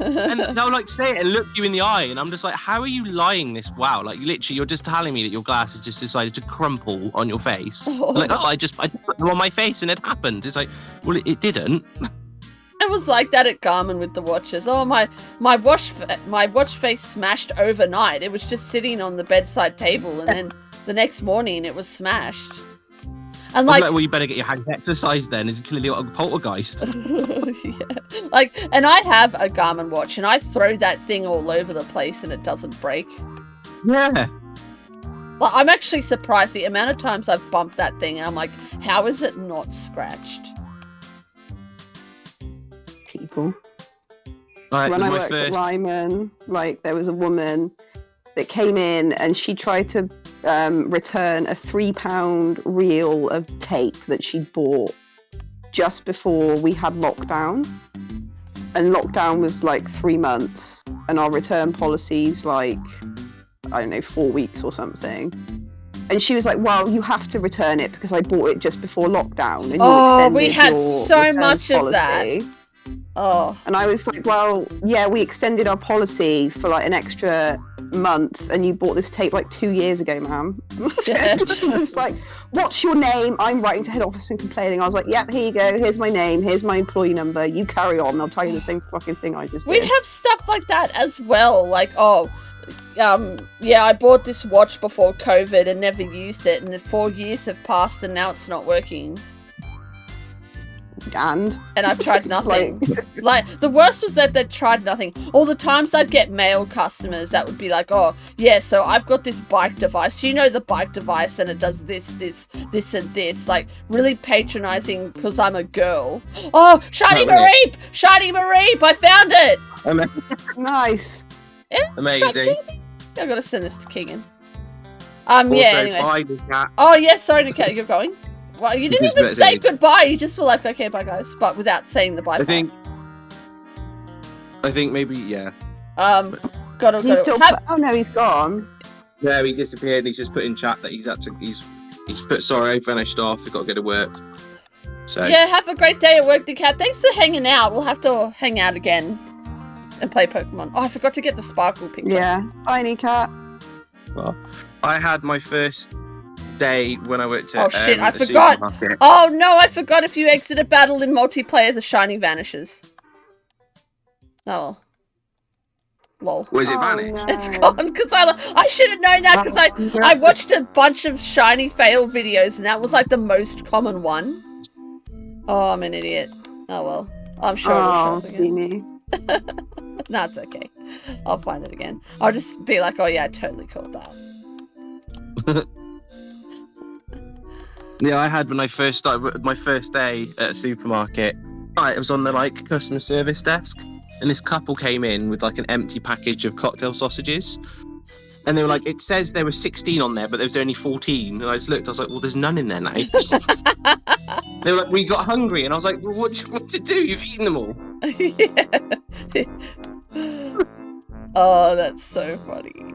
and they'll like say it and look you in the eye, and I'm just like, how are you lying this? Wow, like literally you're just telling me that your glasses just decided to crumple on your face. Like, oh, I put them on my face and it happened. It's like, well, it didn't. It was like that at Garmin with the watches. Oh, my watch face smashed overnight. It was just sitting on the bedside table, and then the next morning it was smashed. And like, well, you better get your hands exercised then. It's clearly a poltergeist. yeah. Like, and I have a Garmin watch, and I throw that thing all over the place, and it doesn't break. Yeah. Like, I'm actually surprised the amount of times I've bumped that thing, and I'm like, how is it not scratched? People. Right, When I worked at Ryman, like there was a woman that came in and she tried to return a £3 reel of tape that she'd bought just before we had lockdown. And lockdown was like 3 months, and our return policy's like, I don't know, 4 weeks or something. And she was like, well, you have to return it because I bought it just before lockdown. And you we had your so returns much of policy. that. Oh. And I was like, well, yeah, we extended our policy for like an extra month, and you bought this tape like 2 years ago, ma'am. She was like, what's your name? I'm writing to head office and complaining. I was like, yep, here you go. Here's my name. Here's my employee number. You carry on. They'll tell you the same fucking thing I just We'd did. have stuff like that as well. Like, yeah, I bought this watch before COVID and never used it, and 4 years have passed and now it's not working. And I've tried nothing. like, Like, the worst was that they'd tried nothing. All the times I'd get male customers that would be like, oh, yeah, so I've got this bike device. You know the bike device, and it does this, and this. Like, really patronizing because I'm a girl. Oh, Shiny Mareep! Shiny Mareep! I found it! nice. Amazing. I gotta send this to Keegan. Also, Yeah, anyway. bye, Cat. Oh, yes, sorry, Nikat, you're going? Well, you didn't Just even about say to. goodbye. You just were like, okay, bye, guys. But without saying the bye I part. think maybe, yeah. Gotta He's still. Oh no, he's gone. No, he disappeared. He's just put in chat that he's put sorry, I finished off. We've got to go to work. So Yeah, have a great day at work, Nikat. Thanks for hanging out. We'll have to hang out again and play Pokemon. Oh, I forgot to get the Sparkle picture. Yeah. Tiny cat. well, I had my first day when I worked at Oh, shit, I a forgot. supermarket. Oh, no, I forgot if you exit a battle in multiplayer, the shiny vanishes. Oh. Lol. Was it Oh, vanished? no. It's gone, because I should have known that, because I watched a bunch of shiny fail videos, and that was, like, the most common one. Oh, I'm an idiot. Oh, well. I'm sure it'll show Oh, up again. Steemy. No, it's okay. I'll find it again. I'll just be like, oh, yeah, I totally called that. Yeah, I had when I first started my first day at a supermarket. It was on the like customer service desk, and this couple came in with like an empty package of cocktail sausages, and they were like, "It says there were 16 on there, but there was only 14." And I just looked, I was like, "Well, there's none in there now." They were like, "We got hungry," and I was like, "Well, what do you want to do? You've eaten them all." Yeah. Oh, that's so funny.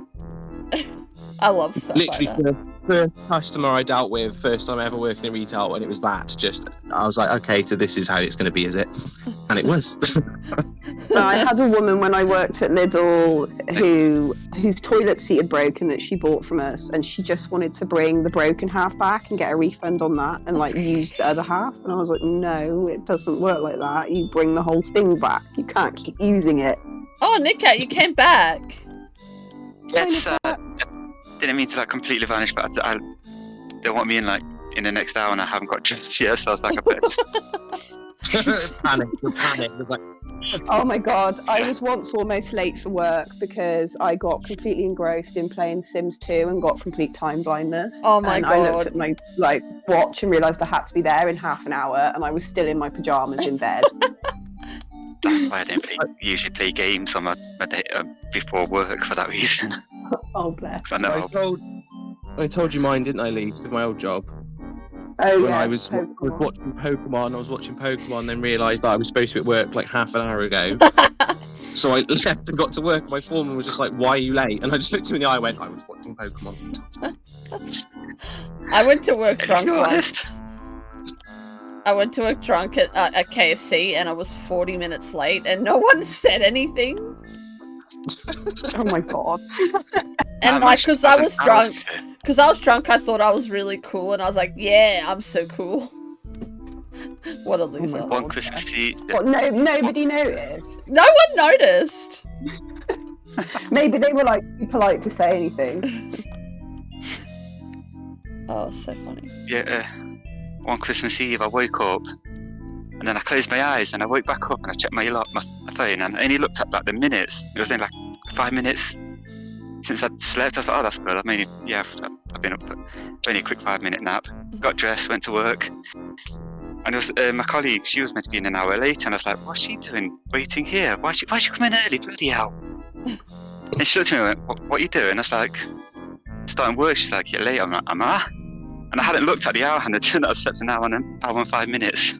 I love stuff Literally, like that. the first customer I dealt with, first time ever working in retail, and it was that. Just, I was like, okay, so this is how it's going to be, is it? And it was. I had a woman when I worked at Lidl whose toilet seat had broken that she bought from us, and she just wanted to bring the broken half back and get a refund on that and like use the other half. And I was like, no, it doesn't work like that. You bring the whole thing back. You can't keep using it. Oh, Nikat, you came back. It's didn't mean to like completely vanish, but they want me in like in the next hour, and I haven't got dressed yet, so I was like, I better just... Panic. It was like, Oh my god, I was once almost late for work because I got completely engrossed in playing Sims 2 and got complete time blindness. Oh my and God. I looked at my watch and realised I had to be there in half an hour, and I was still in my pyjamas in bed. That's why I don't usually play games on my day before work for that reason. Oh bless. I know. I told you mine, didn't I, Lee, with my old job? Oh When yeah. I was Pokemon. watching Pokemon, then realised that I was supposed to be at work like half an hour ago. So I left and got to work, and my foreman was just like, "Why are you late?" And I just looked him in the eye and went, "I was watching Pokemon." I went to work If drunk you're once. honest. I went to work drunk at KFC, and I was 40 minutes late, and no one said anything. Oh my god. And like, because I was drunk, I thought I was really cool, and I was like, yeah, I'm so cool. What a loser. God. One Christmas Eve. What? No, nobody noticed. No one noticed. Maybe they were like too polite to say anything. Oh, so funny. Yeah, one Christmas Eve I woke up, and then I closed my eyes, and I woke back up, and I checked my phone, and I only looked at like the minutes. It was in like 5 minutes since I'd slept. I was like, oh, that's good. I've been up for only a quick 5-minute nap. Got dressed, went to work, and it was my colleague. She was meant to be in an hour later, and I was like, what's she doing waiting here? Why she coming early? Bloody hell! And she looked at me and went, what are you doing? I was like, starting work. She's like, you're late. I'm like, am I? And I hadn't looked at the hour hand. It turned out I slept an hour and 5 minutes.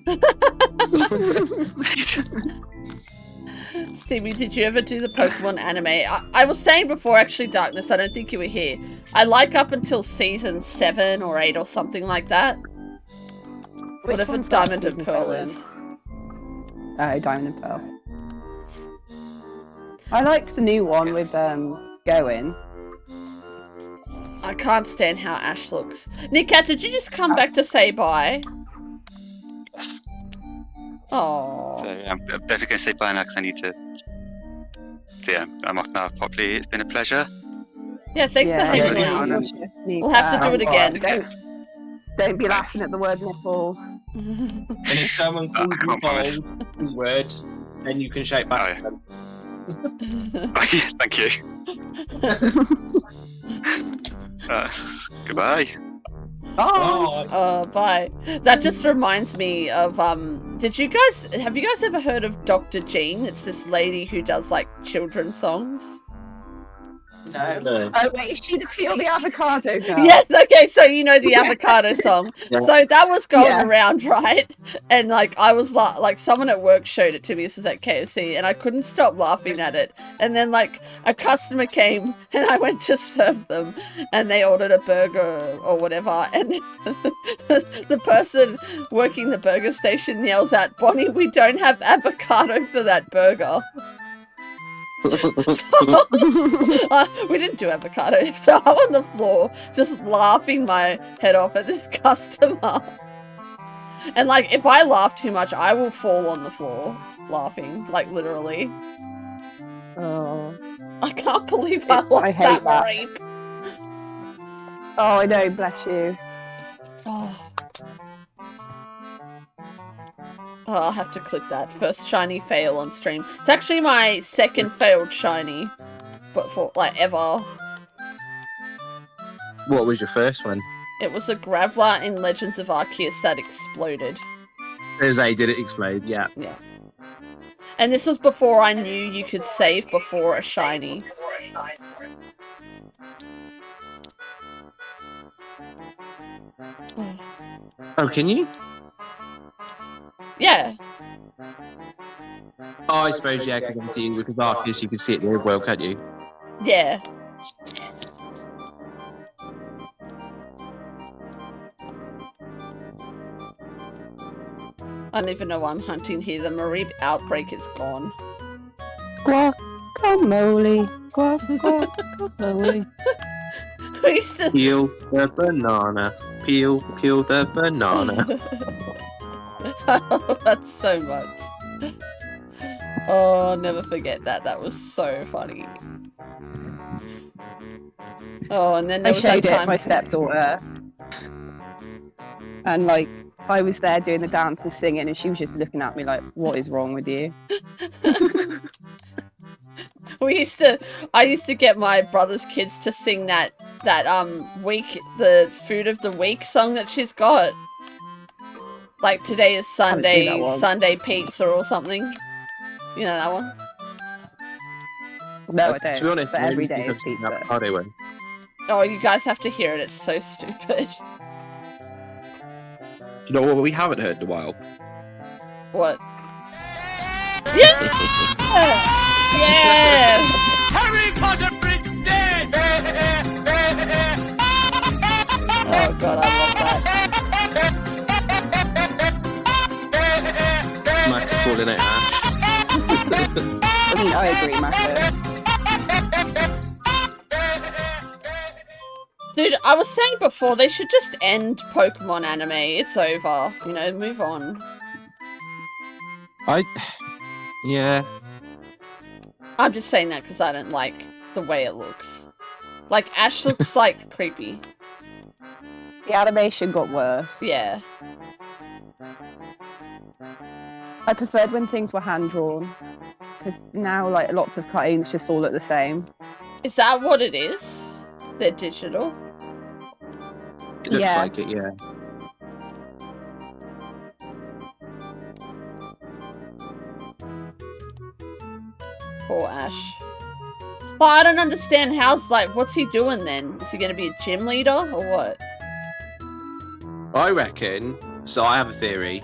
Steemy, did you ever do the Pokemon anime? I was saying before, actually, Darkness, I don't think you were here. I like up until season 7 or 8 or something like that. Whatever one's Diamond that? and Pearl is. Oh, Diamond and Pearl. I liked the new one with Going. I can't stand how Ash looks. Nikat, did you just come back to say bye? Yes. Oh. So yeah, I'm definitely going to say bye now because I need to. So yeah, I'm off now properly. It's been a pleasure. Yeah, thanks for hanging yeah. out. Yeah. We'll have to do it again. Don't be laughing at the word nipples. And if someone calls I you can't promise. bold word, then you can shout back. Oh, Thank you. Goodbye. Oh, Bye. That just reminds me of, have you guys ever heard of Dr. Jean? It's this lady who does, like, children's songs. No. Oh wait, is she the peel the avocado girl? Yes, okay, so you know the avocado song. Yeah. So that was going Yeah. around, right? And like I was like someone at work showed it to me. This was at KFC, and I couldn't stop laughing at it. And then like a customer came, and I went to serve them, and they ordered a burger or whatever, and the person working the burger station yells out, "Bonnie, we don't have avocado for that burger." We didn't do avocado, so I'm on the floor just laughing my head off at this customer. And like, if I laugh too much, I will fall on the floor laughing, like literally. Oh. I can't believe I lost hate that. rape. Oh, I know. Bless you. Oh, I'll have to clip that. First shiny fail on stream. It's actually my second failed shiny, but for like ever. what was your first one? It was a Graveler in Legends of Arceus that exploded. There's a did it explode? Yeah. Yeah. And this was before I knew you could save before a shiny. Oh, can you? Yeah. Oh, I suppose yeah, because with Arceus you can see it in the real world, can't you? Yeah. I don't even know why I'm hunting here. The Marib outbreak is gone. Guacamole. Guacamole. We used to... Peel the banana. Peel the banana. Oh, that's so much. Oh, I'll never forget that. That was so funny. Oh, and then there I was that showed it to time... my stepdaughter. And like, I was there doing the dance and singing, and she was just looking at me like, "What is wrong with you?" I used to get my brother's kids to sing that the food of the week song that she's got. Like today is Haven't seen that one. Sunday pizza or something. You know that one? No, I To be don't. honest, But I every don't day think is I've seen that pizza. avocado one. Oh, you guys have to hear it. It's so stupid. Do you know what we haven't heard in a while? What? Yeah! Yeah! Harry Potter is dead! Oh god, I love that. Mac calling it Ash. I mean, I agree, Maka. Dude, I was saying before, they should just end Pokemon anime. It's over. You know, move on. Yeah. I'm just saying that because I don't like the way it looks. Like, Ash looks, like, creepy. The animation got worse. Yeah. I preferred when things were hand drawn, because now like lots of cartoons just all look the same. Is that what it is? They're digital? It looks Yeah. like it, yeah. Poor Ash. Well, I don't understand how's, like, what's he doing then? Is he going to be a gym leader or what? I reckon, so I have a theory.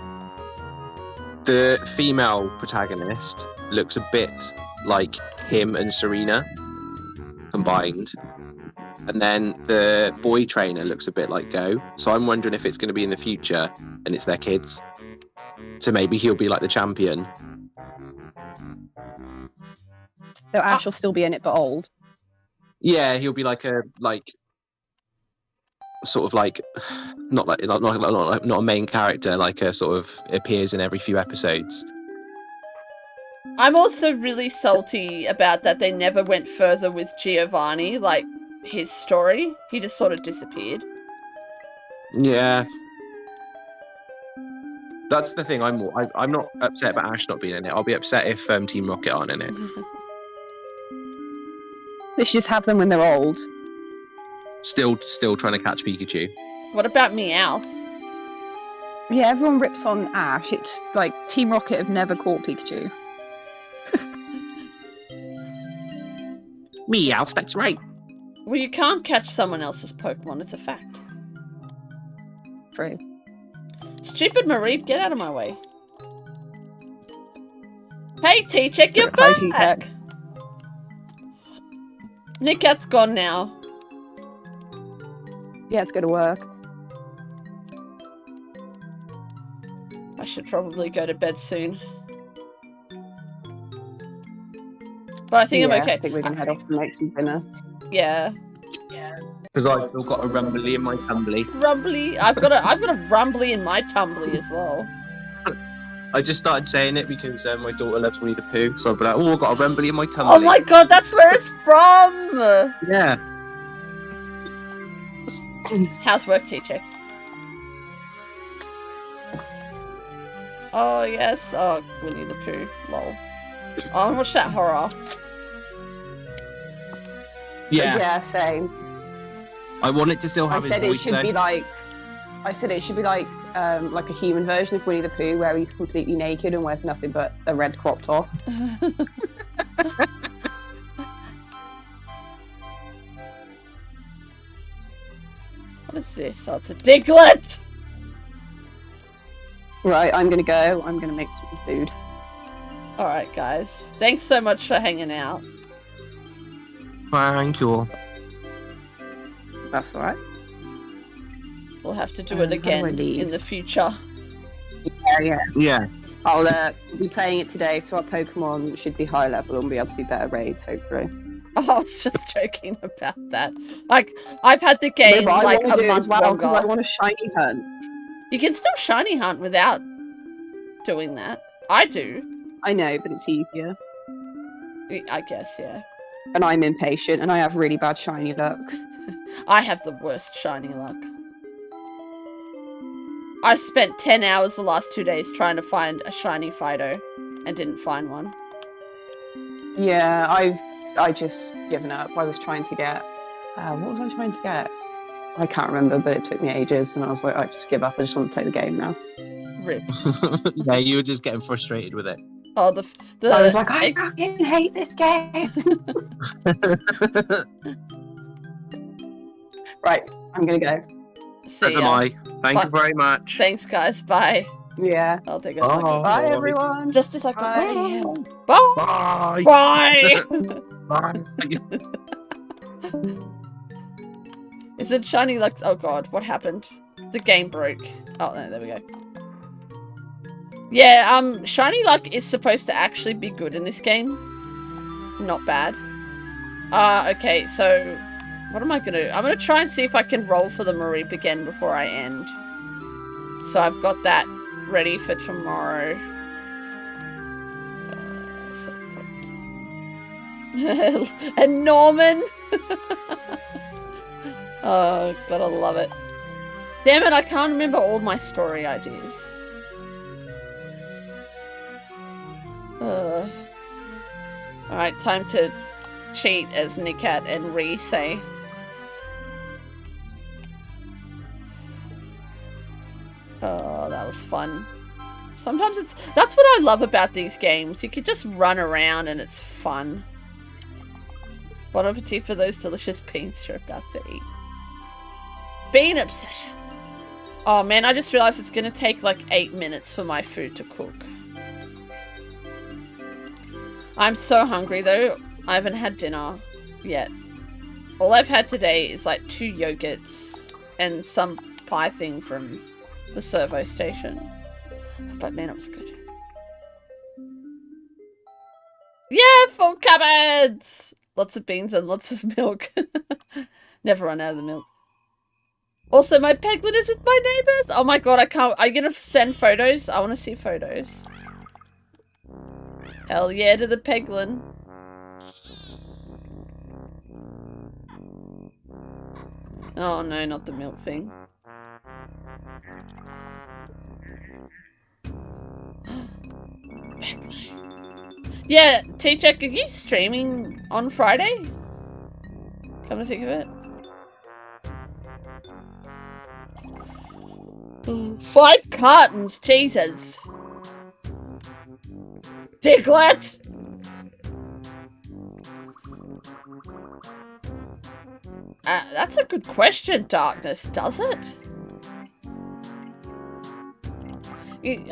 The female protagonist looks a bit like him and Serena combined. And then the boy trainer looks a bit like Go. So I'm wondering if it's going to be in the future and it's their kids. So maybe he'll be like the champion. So Ash will still be in it, but old. Yeah, he'll be like a sort of like not a main character, like a sort of appears in every few episodes. I'm also really salty about that they never went further with Giovanni, like, his story. He just sort of disappeared. Yeah, That's the thing. I'm not upset about Ash not being in it. I'll be upset if Team Rocket aren't in it. They should just have them when they're old. Still trying to catch Pikachu. What about Meowth? Yeah, everyone rips on Ash. It's like Team Rocket have never caught Pikachu. Meowth, that's right. Well, you can't catch someone else's Pokemon. It's a fact. True. Stupid Mareep, get out of my way. Hey, T-Check, you're Hi, back! T-Check. Nickat's gone now. Yeah, it's going to work. I should probably go to bed soon. But I think I'm okay. I think we're going to head off and make some dinner. Yeah. Because I've still got a rumbly in my tumbly. Rumbly. I've got a rumbly in my tumbly as well. I just started saying it because my daughter loves Winnie the Pooh, so I'll be like, oh, I've got a rumbly in my tumbly. Oh my god, that's where it's from! Yeah. How's work, T-Check? Oh, yes. Oh, Winnie the Pooh. Lol. Oh, I want to watch that horror. Yeah. Yeah, same. I want it to still have I said his it voice should though. be like. I said it should be like a human version of Winnie the Pooh, where he's completely naked and wears nothing but a red crop top. What is this? Oh, it's a Diglett! Right, I'm gonna go. I'm gonna make some food. Alright, guys. Thanks so much for hanging out. Thank you. That's alright. We'll have to do it How do again I leave? in the future. Yeah. I'll be playing it today, so our Pokemon should be high level and be able to do better raids, hopefully. Oh, I was just joking about that. Like, I've had the game No, but I like wanna a do it month as well, 'cause I longer. want a shiny hunt. You can still shiny hunt without doing that. I do. I know, but it's easier. I guess, yeah. And I'm impatient, and I have really bad shiny luck. I have the worst shiny luck. I spent 10 hours the last 2 days trying to find a shiny Fido and didn't find one. Yeah, I just given up. I was trying to get what was I trying to get? I can't remember, but it took me ages, and I was like, I just give up. I just want to play the game now. Rip. Yeah, you were just getting frustrated with it. Oh, the I was like, I fucking hate this game. Right, I'm gonna go. See As am ya. I. Thank you very much. Thanks, guys. Bye. Yeah. I'll take us back. Bye. Bye, everyone. Just as I got Bye. to him. Bye. Bye. Bye. Bye. Is it shiny like? Oh god, what happened? The game broke. Oh no, there we go. Yeah, shiny luck is supposed to actually be good in this game. Not bad. Okay, so what am I gonna do? I'm gonna try and see if I can roll for the Mareep again before I end. So I've got that ready for tomorrow. And Norman! Oh, gotta love it. Damn it, I can't remember all my story ideas. Alright, time to cheat as Nickat's and Raikou. Oh, that was fun. Sometimes that's what I love about these games. You can just run around and it's fun. Bon appetit for those delicious beans you're about to eat. Bean obsession. Oh man, I just realized it's gonna take like 8 minutes for my food to cook. I'm so hungry though. I haven't had dinner yet. All I've had today is like 2 yogurts and some pie thing from the servo station. But man, it was good. Yeah, full cupboards! Lots of beans and lots of milk. Never run out of the milk. Also, my Peglet is with my neighbors. Oh my god, I can't. Are you gonna send photos? I want to see photos. Hell yeah to the Peglin. Oh no, not the milk thing. Exactly. Yeah, T-Check, are you streaming on Friday? Come to think of it. 5 cartons, Jesus. Diglett! That's a good question, Darkness, does it?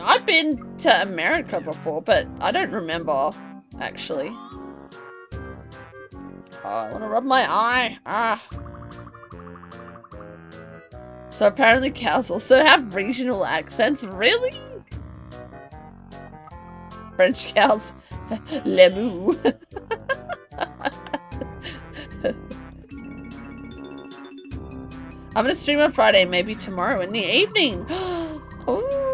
I've been to America before, but I don't remember, actually. Oh, I want to rub my eye. Ah. So apparently cows also have regional accents. Really? French cows. Lemu. I'm gonna stream on Friday, maybe tomorrow in the evening. Ooh.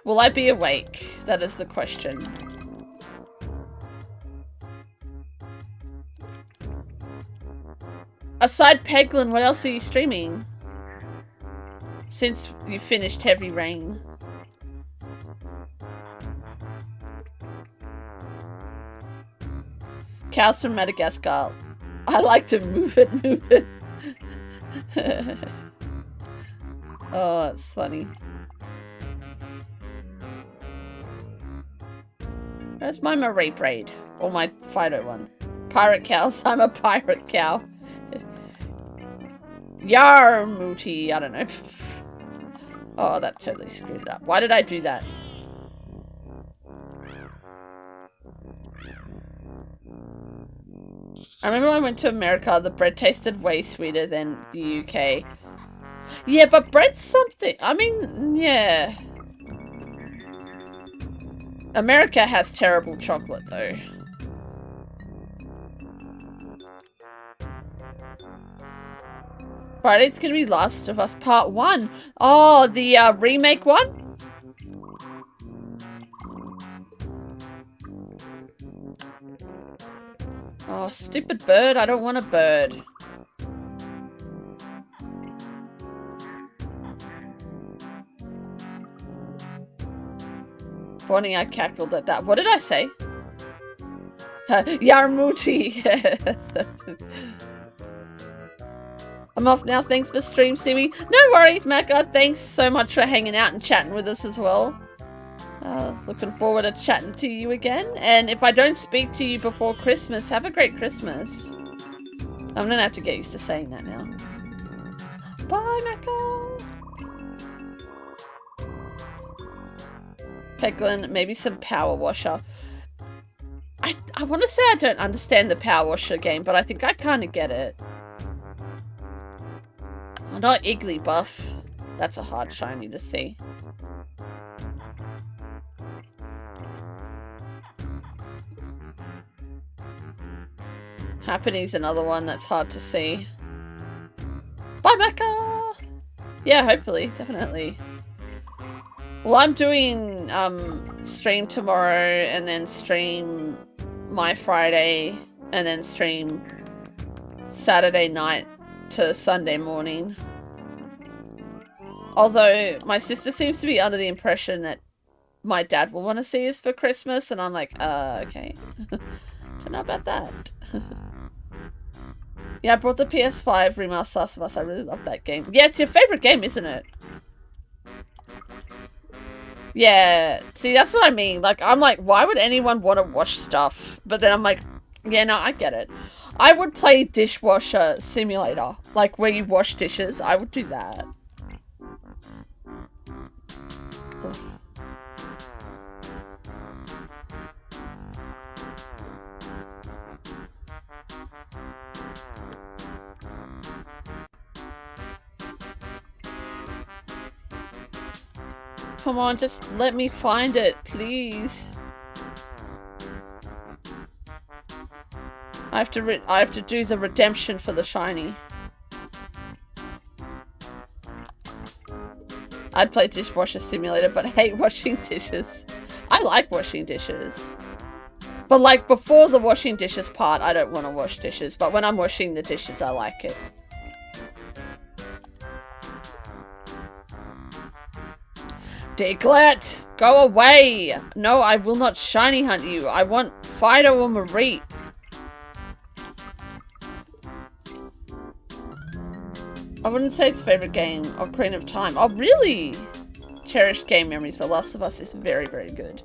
Will I be awake? That is the question. Aside Peglin, what else are you streaming? Since you finished Heavy Rain. Cows from Madagascar. I like to move it, move it. Oh, that's funny. Where's my Marie braid? Or my Fido one? Pirate cows. I'm a pirate cow. Yarmooty. I don't know. Oh, that totally screwed it up. Why did I do that? I remember when I went to America, the bread tasted way sweeter than the UK. Yeah, but bread's something. I mean, yeah. America has terrible chocolate, though. Friday's gonna be Last of Us Part 1. Oh, the remake one? Oh, stupid bird. I don't want a bird. Bonnie, I cackled at that. What did I say? Yarmooty. I'm off now. Thanks for stream, Steemy. No worries, Macca. Thanks so much for hanging out and chatting with us as well. Looking forward to chatting to you again. And if I don't speak to you before Christmas, have a great Christmas. I'm gonna have to get used to saying that now. Bye, Macca. Peglin, maybe some power washer. I want to say I don't understand the power washer game, but I think I kind of get it. Oh, not Igglybuff. That's a hard shiny to see. Happany's another one that's hard to see. Bye, Mecca! Yeah, hopefully, definitely. Well, I'm doing stream tomorrow and then stream my Friday and then stream Saturday night to Sunday morning. Although my sister seems to be under the impression that my dad will want to see us for Christmas, and I'm like, okay. Don't know about that. Yeah, I brought the PS5 remastered Last of Us. I really love that game. Yeah, it's your favorite game, isn't it? Yeah, see, that's what I mean. Like, I'm like, why would anyone want to wash stuff? But then I'm like, yeah, no, I get it. I would play Dishwasher Simulator, like where you wash dishes. I would do that. Ugh. Come on, just let me find it, please. I have to do the redemption for the shiny. I'd play Dishwasher Simulator, but hate washing dishes. I like washing dishes. But like before the washing dishes part, I don't want to wash dishes. But when I'm washing the dishes, I like it. Diglett, go away! No, I will not shiny hunt you. I want Fido or Mareep. I wouldn't say it's favorite game of Ocarina of Time. Oh, really? Cherished game memories, but Last of Us is very, very good.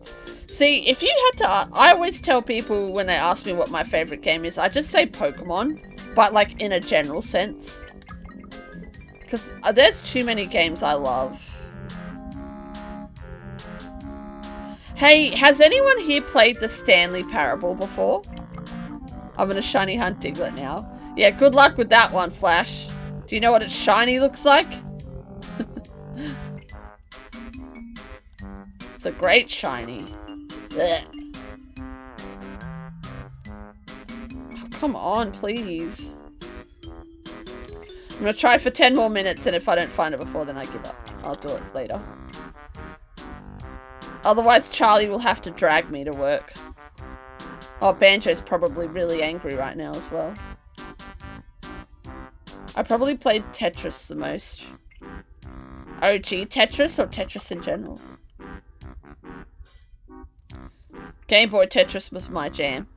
See, if you had to... I always tell people when they ask me what my favorite game is, I just say Pokemon, but like in a general sense. Because there's too many games I love. Hey, has anyone here played the Stanley Parable before? I'm gonna shiny hunt Diglett now. Yeah, good luck with that one, Flash. Do you know what its shiny looks like? It's a great shiny. Blech. Oh, come on, please. I'm gonna try for 10 more minutes, and if I don't find it before, then I give up. I'll do it later. Otherwise, Charlie will have to drag me to work. Oh, Banjo's probably really angry right now as well. I probably played Tetris the most. OG Tetris or Tetris in general? Game Boy Tetris was my jam.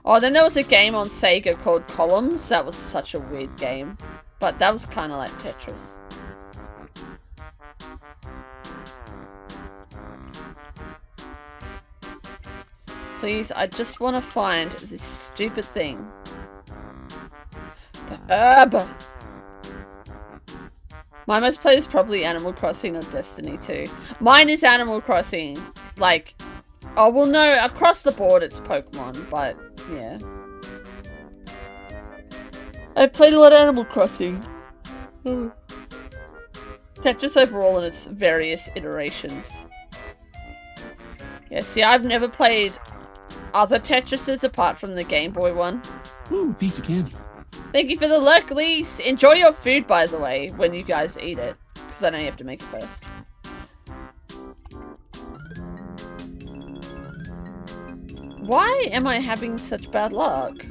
Oh, then there was a game on Sega called Columns. That was such a weird game. But that was kind of like Tetris. Please, I just want to find this stupid thing. My most played is probably Animal Crossing or Destiny 2. Mine is Animal Crossing. Like, oh, well, no, across the board it's Pokemon, but yeah. I played a lot of Animal Crossing. Tetris overall in its various iterations. Yeah, see, I've never played other Tetrises apart from the Game Boy one. Ooh, piece of candy. Thank you for the luck, Lise. Enjoy your food, by the way, when you guys eat it. Because I know you have to make it first. Why am I having such bad luck?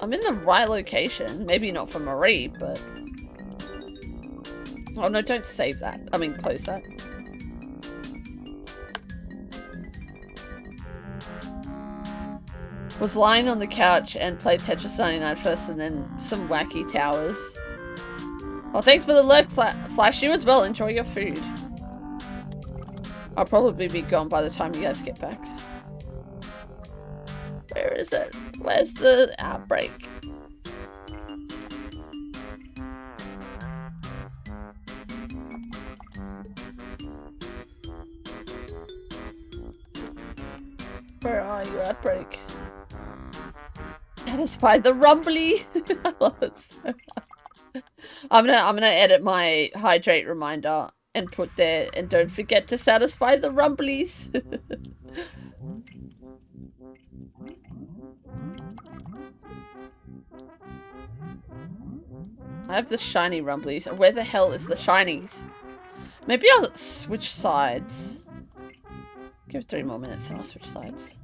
I'm in the right location. Maybe not for Marie, but... Oh no, don't save that. I mean, close that. Was lying on the couch and played Tetris 99 first and then some wacky towers. Well, thanks for the lurk, Flash. You as well. Enjoy your food. I'll probably be gone by the time you guys get back. Where is it? Where's the outbreak? Where are you, outbreak? Satisfy the rumbly. I love it so much. I'm gonna edit my hydrate reminder and put there, and don't forget to satisfy the rumblies. I have the shiny rumblies. Where the hell is the shinies? Maybe I'll switch sides. Give it 3 more minutes and I'll switch sides.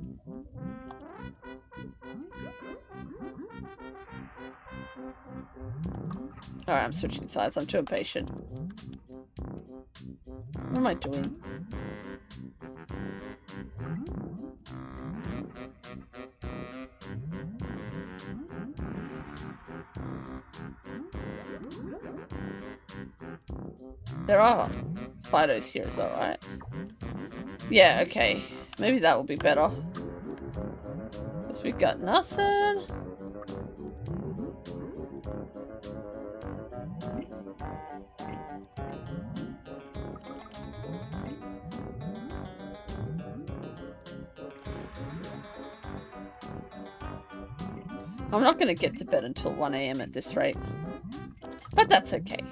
Alright, I'm switching sides. I'm too impatient. What am I doing? There are Fidos here as well, right? Yeah, okay. Maybe that will be better. Because we've got nothing. I'm not going to get to bed until 1 AM at this rate. But that's okay.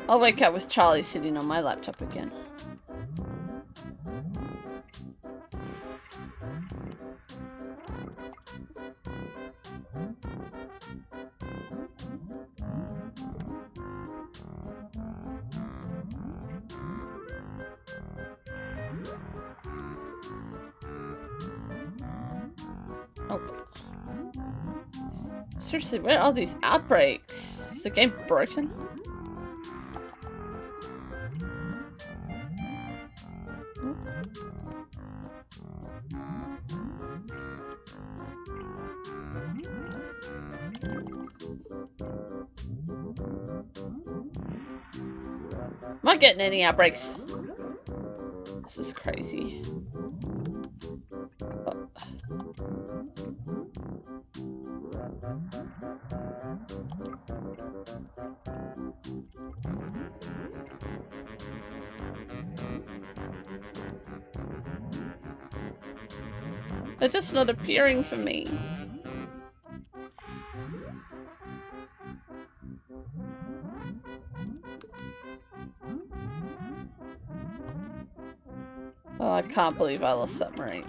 I'll wake up with Charlie sitting on my laptop again. Oh. Seriously, where are these outbreaks? Is the game broken? Am I getting any outbreaks? This is crazy. Oh. They're just not appearing for me. Oh, I can't believe I lost that Marine.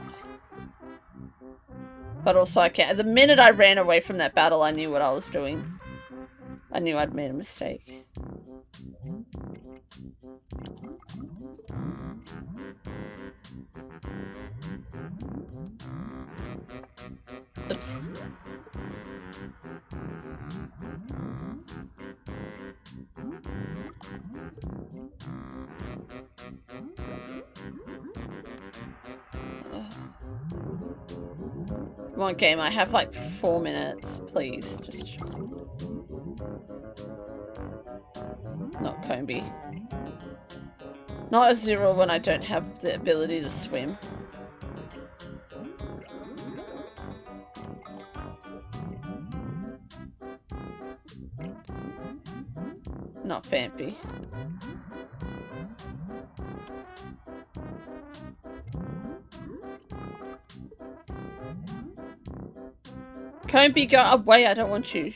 But also I can't. The minute I ran away from that battle, I knew what I was doing. I knew I'd made a mistake. Oops. Come on, game. I have like 4 minutes. Please, just shut up. Not Combi. Not Azura when I don't have the ability to swim. Not Fampy. Combi, go away. I don't want you.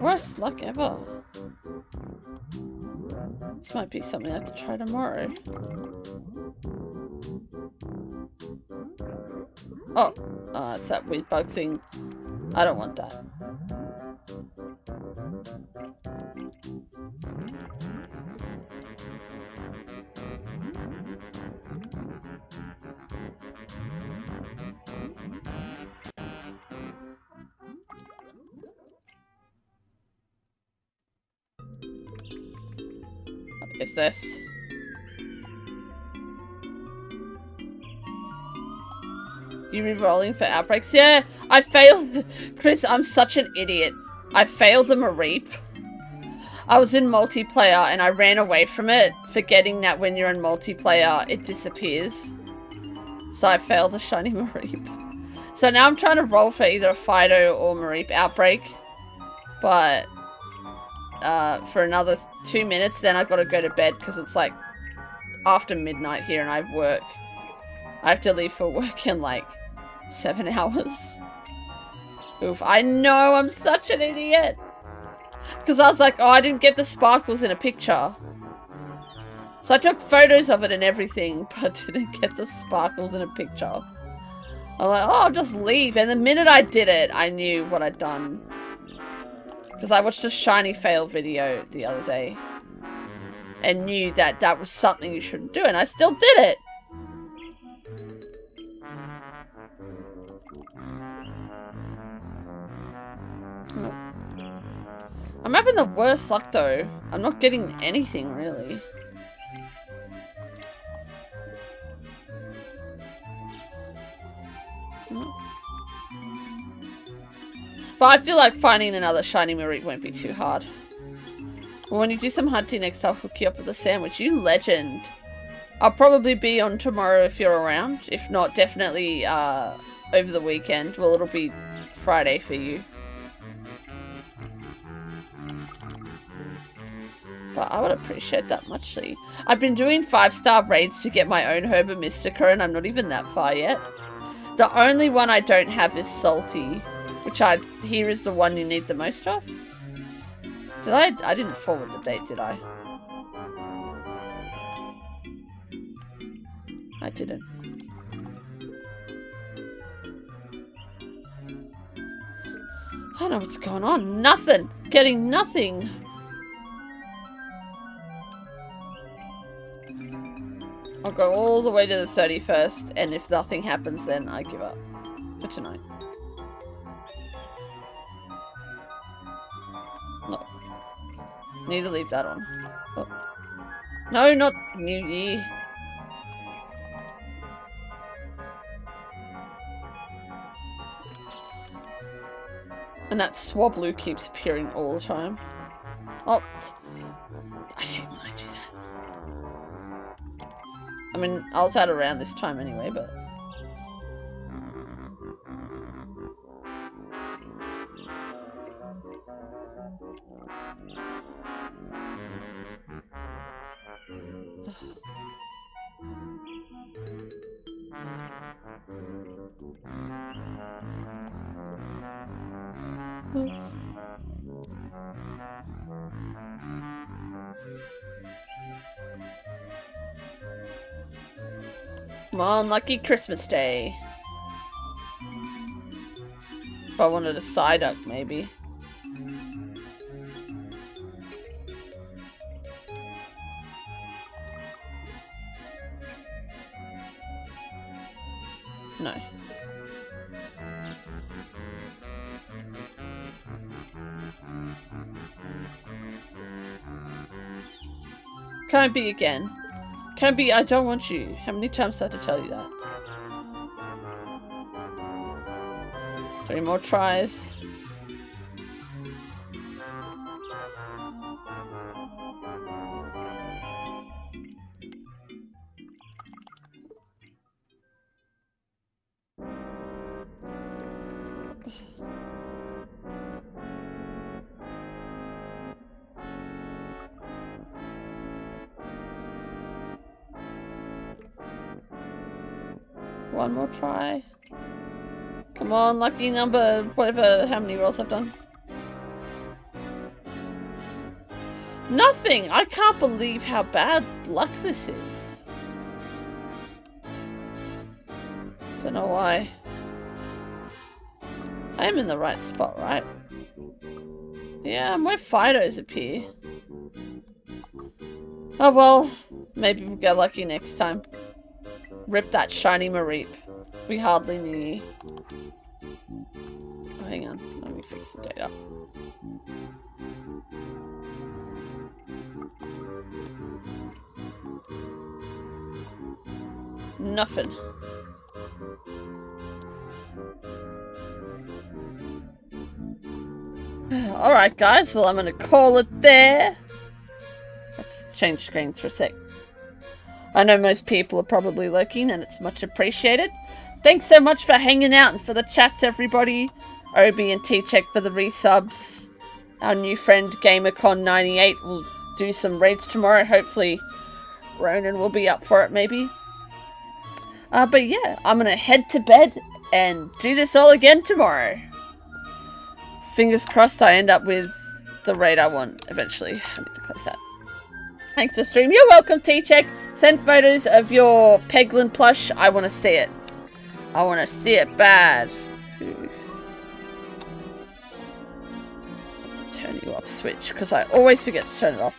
Worst luck ever. This might be something I have to try tomorrow. Oh, it's that weird bug thing. I don't want that. Is this? You re-rolling for outbreaks? Yeah, I failed. Chris, I'm such an idiot. I failed a Mareep. I was in multiplayer and I ran away from it, forgetting that when you're in multiplayer, it disappears. So I failed a shiny Mareep. So now I'm trying to roll for either a Fido or Mareep outbreak. But for another 2 minutes, then I've got to go to bed because it's like after midnight here and I have work. I have to leave for work in like 7 hours. Oof, I know, I'm such an idiot. Because I was like, oh, I didn't get the sparkles in a picture. So I took photos of it and everything, but didn't get the sparkles in a picture. I'm like, oh, I'll just leave. And the minute I did it, I knew what I'd done. Because I watched a shiny fail video the other day. And knew that that was something you shouldn't do. And I still did it. Oh. I'm having the worst luck though. I'm not getting anything really. But I feel like finding another shiny Mareep won't be too hard. Well, when you do some hunting next, I'll hook you up with a sandwich. You legend. I'll probably be on tomorrow if you're around. If not, definitely over the weekend. Well, it'll be Friday for you. But I would appreciate that muchly. I've been doing 5-star raids to get my own Herba Mystica, and I'm not even that far yet. The only one I don't have is Salty, which I hear is the one you need the most of. Did I didn't forward the date, did I? I didn't. I don't know what's going on. Nothing. Getting nothing. I'll go all the way to the 31st, and if nothing happens, then I give up for tonight. No. Need to leave that on. Oh. No, not New Year. And that Swablu keeps appearing all the time. Oh, I hate when I do that. I mean, I was out around this time anyway, but... Come on, lucky Christmas Day. If I wanted a Psyduck, maybe. No. Can't be again. Can't be, I don't want you. How many times do I have to tell you that? 3 more tries. One more try. Come on, lucky number, whatever, how many rolls I've done. Nothing! I can't believe how bad luck this is. Don't know why. I am in the right spot, right? Yeah, my Fidos appear. Oh well, maybe we'll get lucky next time. Rip that shiny Mareep. We hardly knew you. Oh, hang on. Let me fix the data. Nothing. Alright guys, well I'm gonna call it there. Let's change screens for a sec. I know most people are probably lurking and it's much appreciated. Thanks so much for hanging out and for the chats, everybody. Obi and T-Check for the resubs. Our new friend GamerCon98 will do some raids tomorrow. Hopefully Ronan will be up for it maybe. But yeah, I'm going to head to bed and do this all again tomorrow. Fingers crossed I end up with the raid I want eventually. I need to close that. Thanks for stream. You're welcome, T-Check. Send photos of your Peglin plush. I want to see it. I want to see it bad. Turn you off switch, because I always forget to turn it off.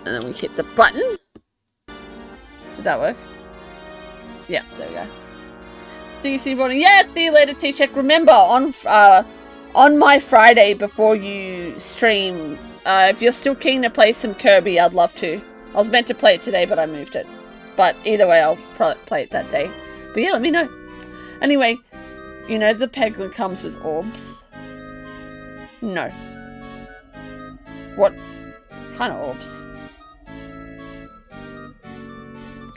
And then we hit the button. Did that work? Yeah, there we go. DC body. Yeah, see you later, T-Check. Remember, on my Friday before you stream, if you're still keen to play some Kirby, I'd love to. I was meant to play it today, but I moved it. But either way, I'll probably play it that day. But yeah, let me know. Anyway, you know the Peglin comes with orbs? No. What kind of orbs?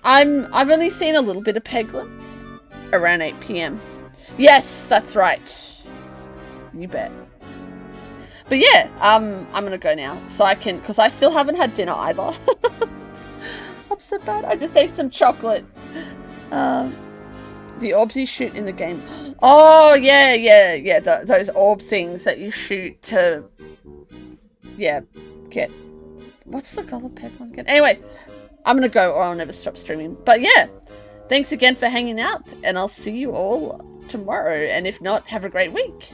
I've only seen a little bit of Peglin around 8 PM. Yes, that's right. You bet. But yeah, I'm gonna go now so I can, because I still haven't had dinner either. I'm so bad. I just ate some chocolate. The orbs you shoot in the game. Oh yeah. Those orb things that you shoot to, yeah, get. What's the color Peglin again? Anyway, I'm gonna go or I'll never stop streaming. But yeah, thanks again for hanging out, and I'll see you all tomorrow. And if not, have a great week.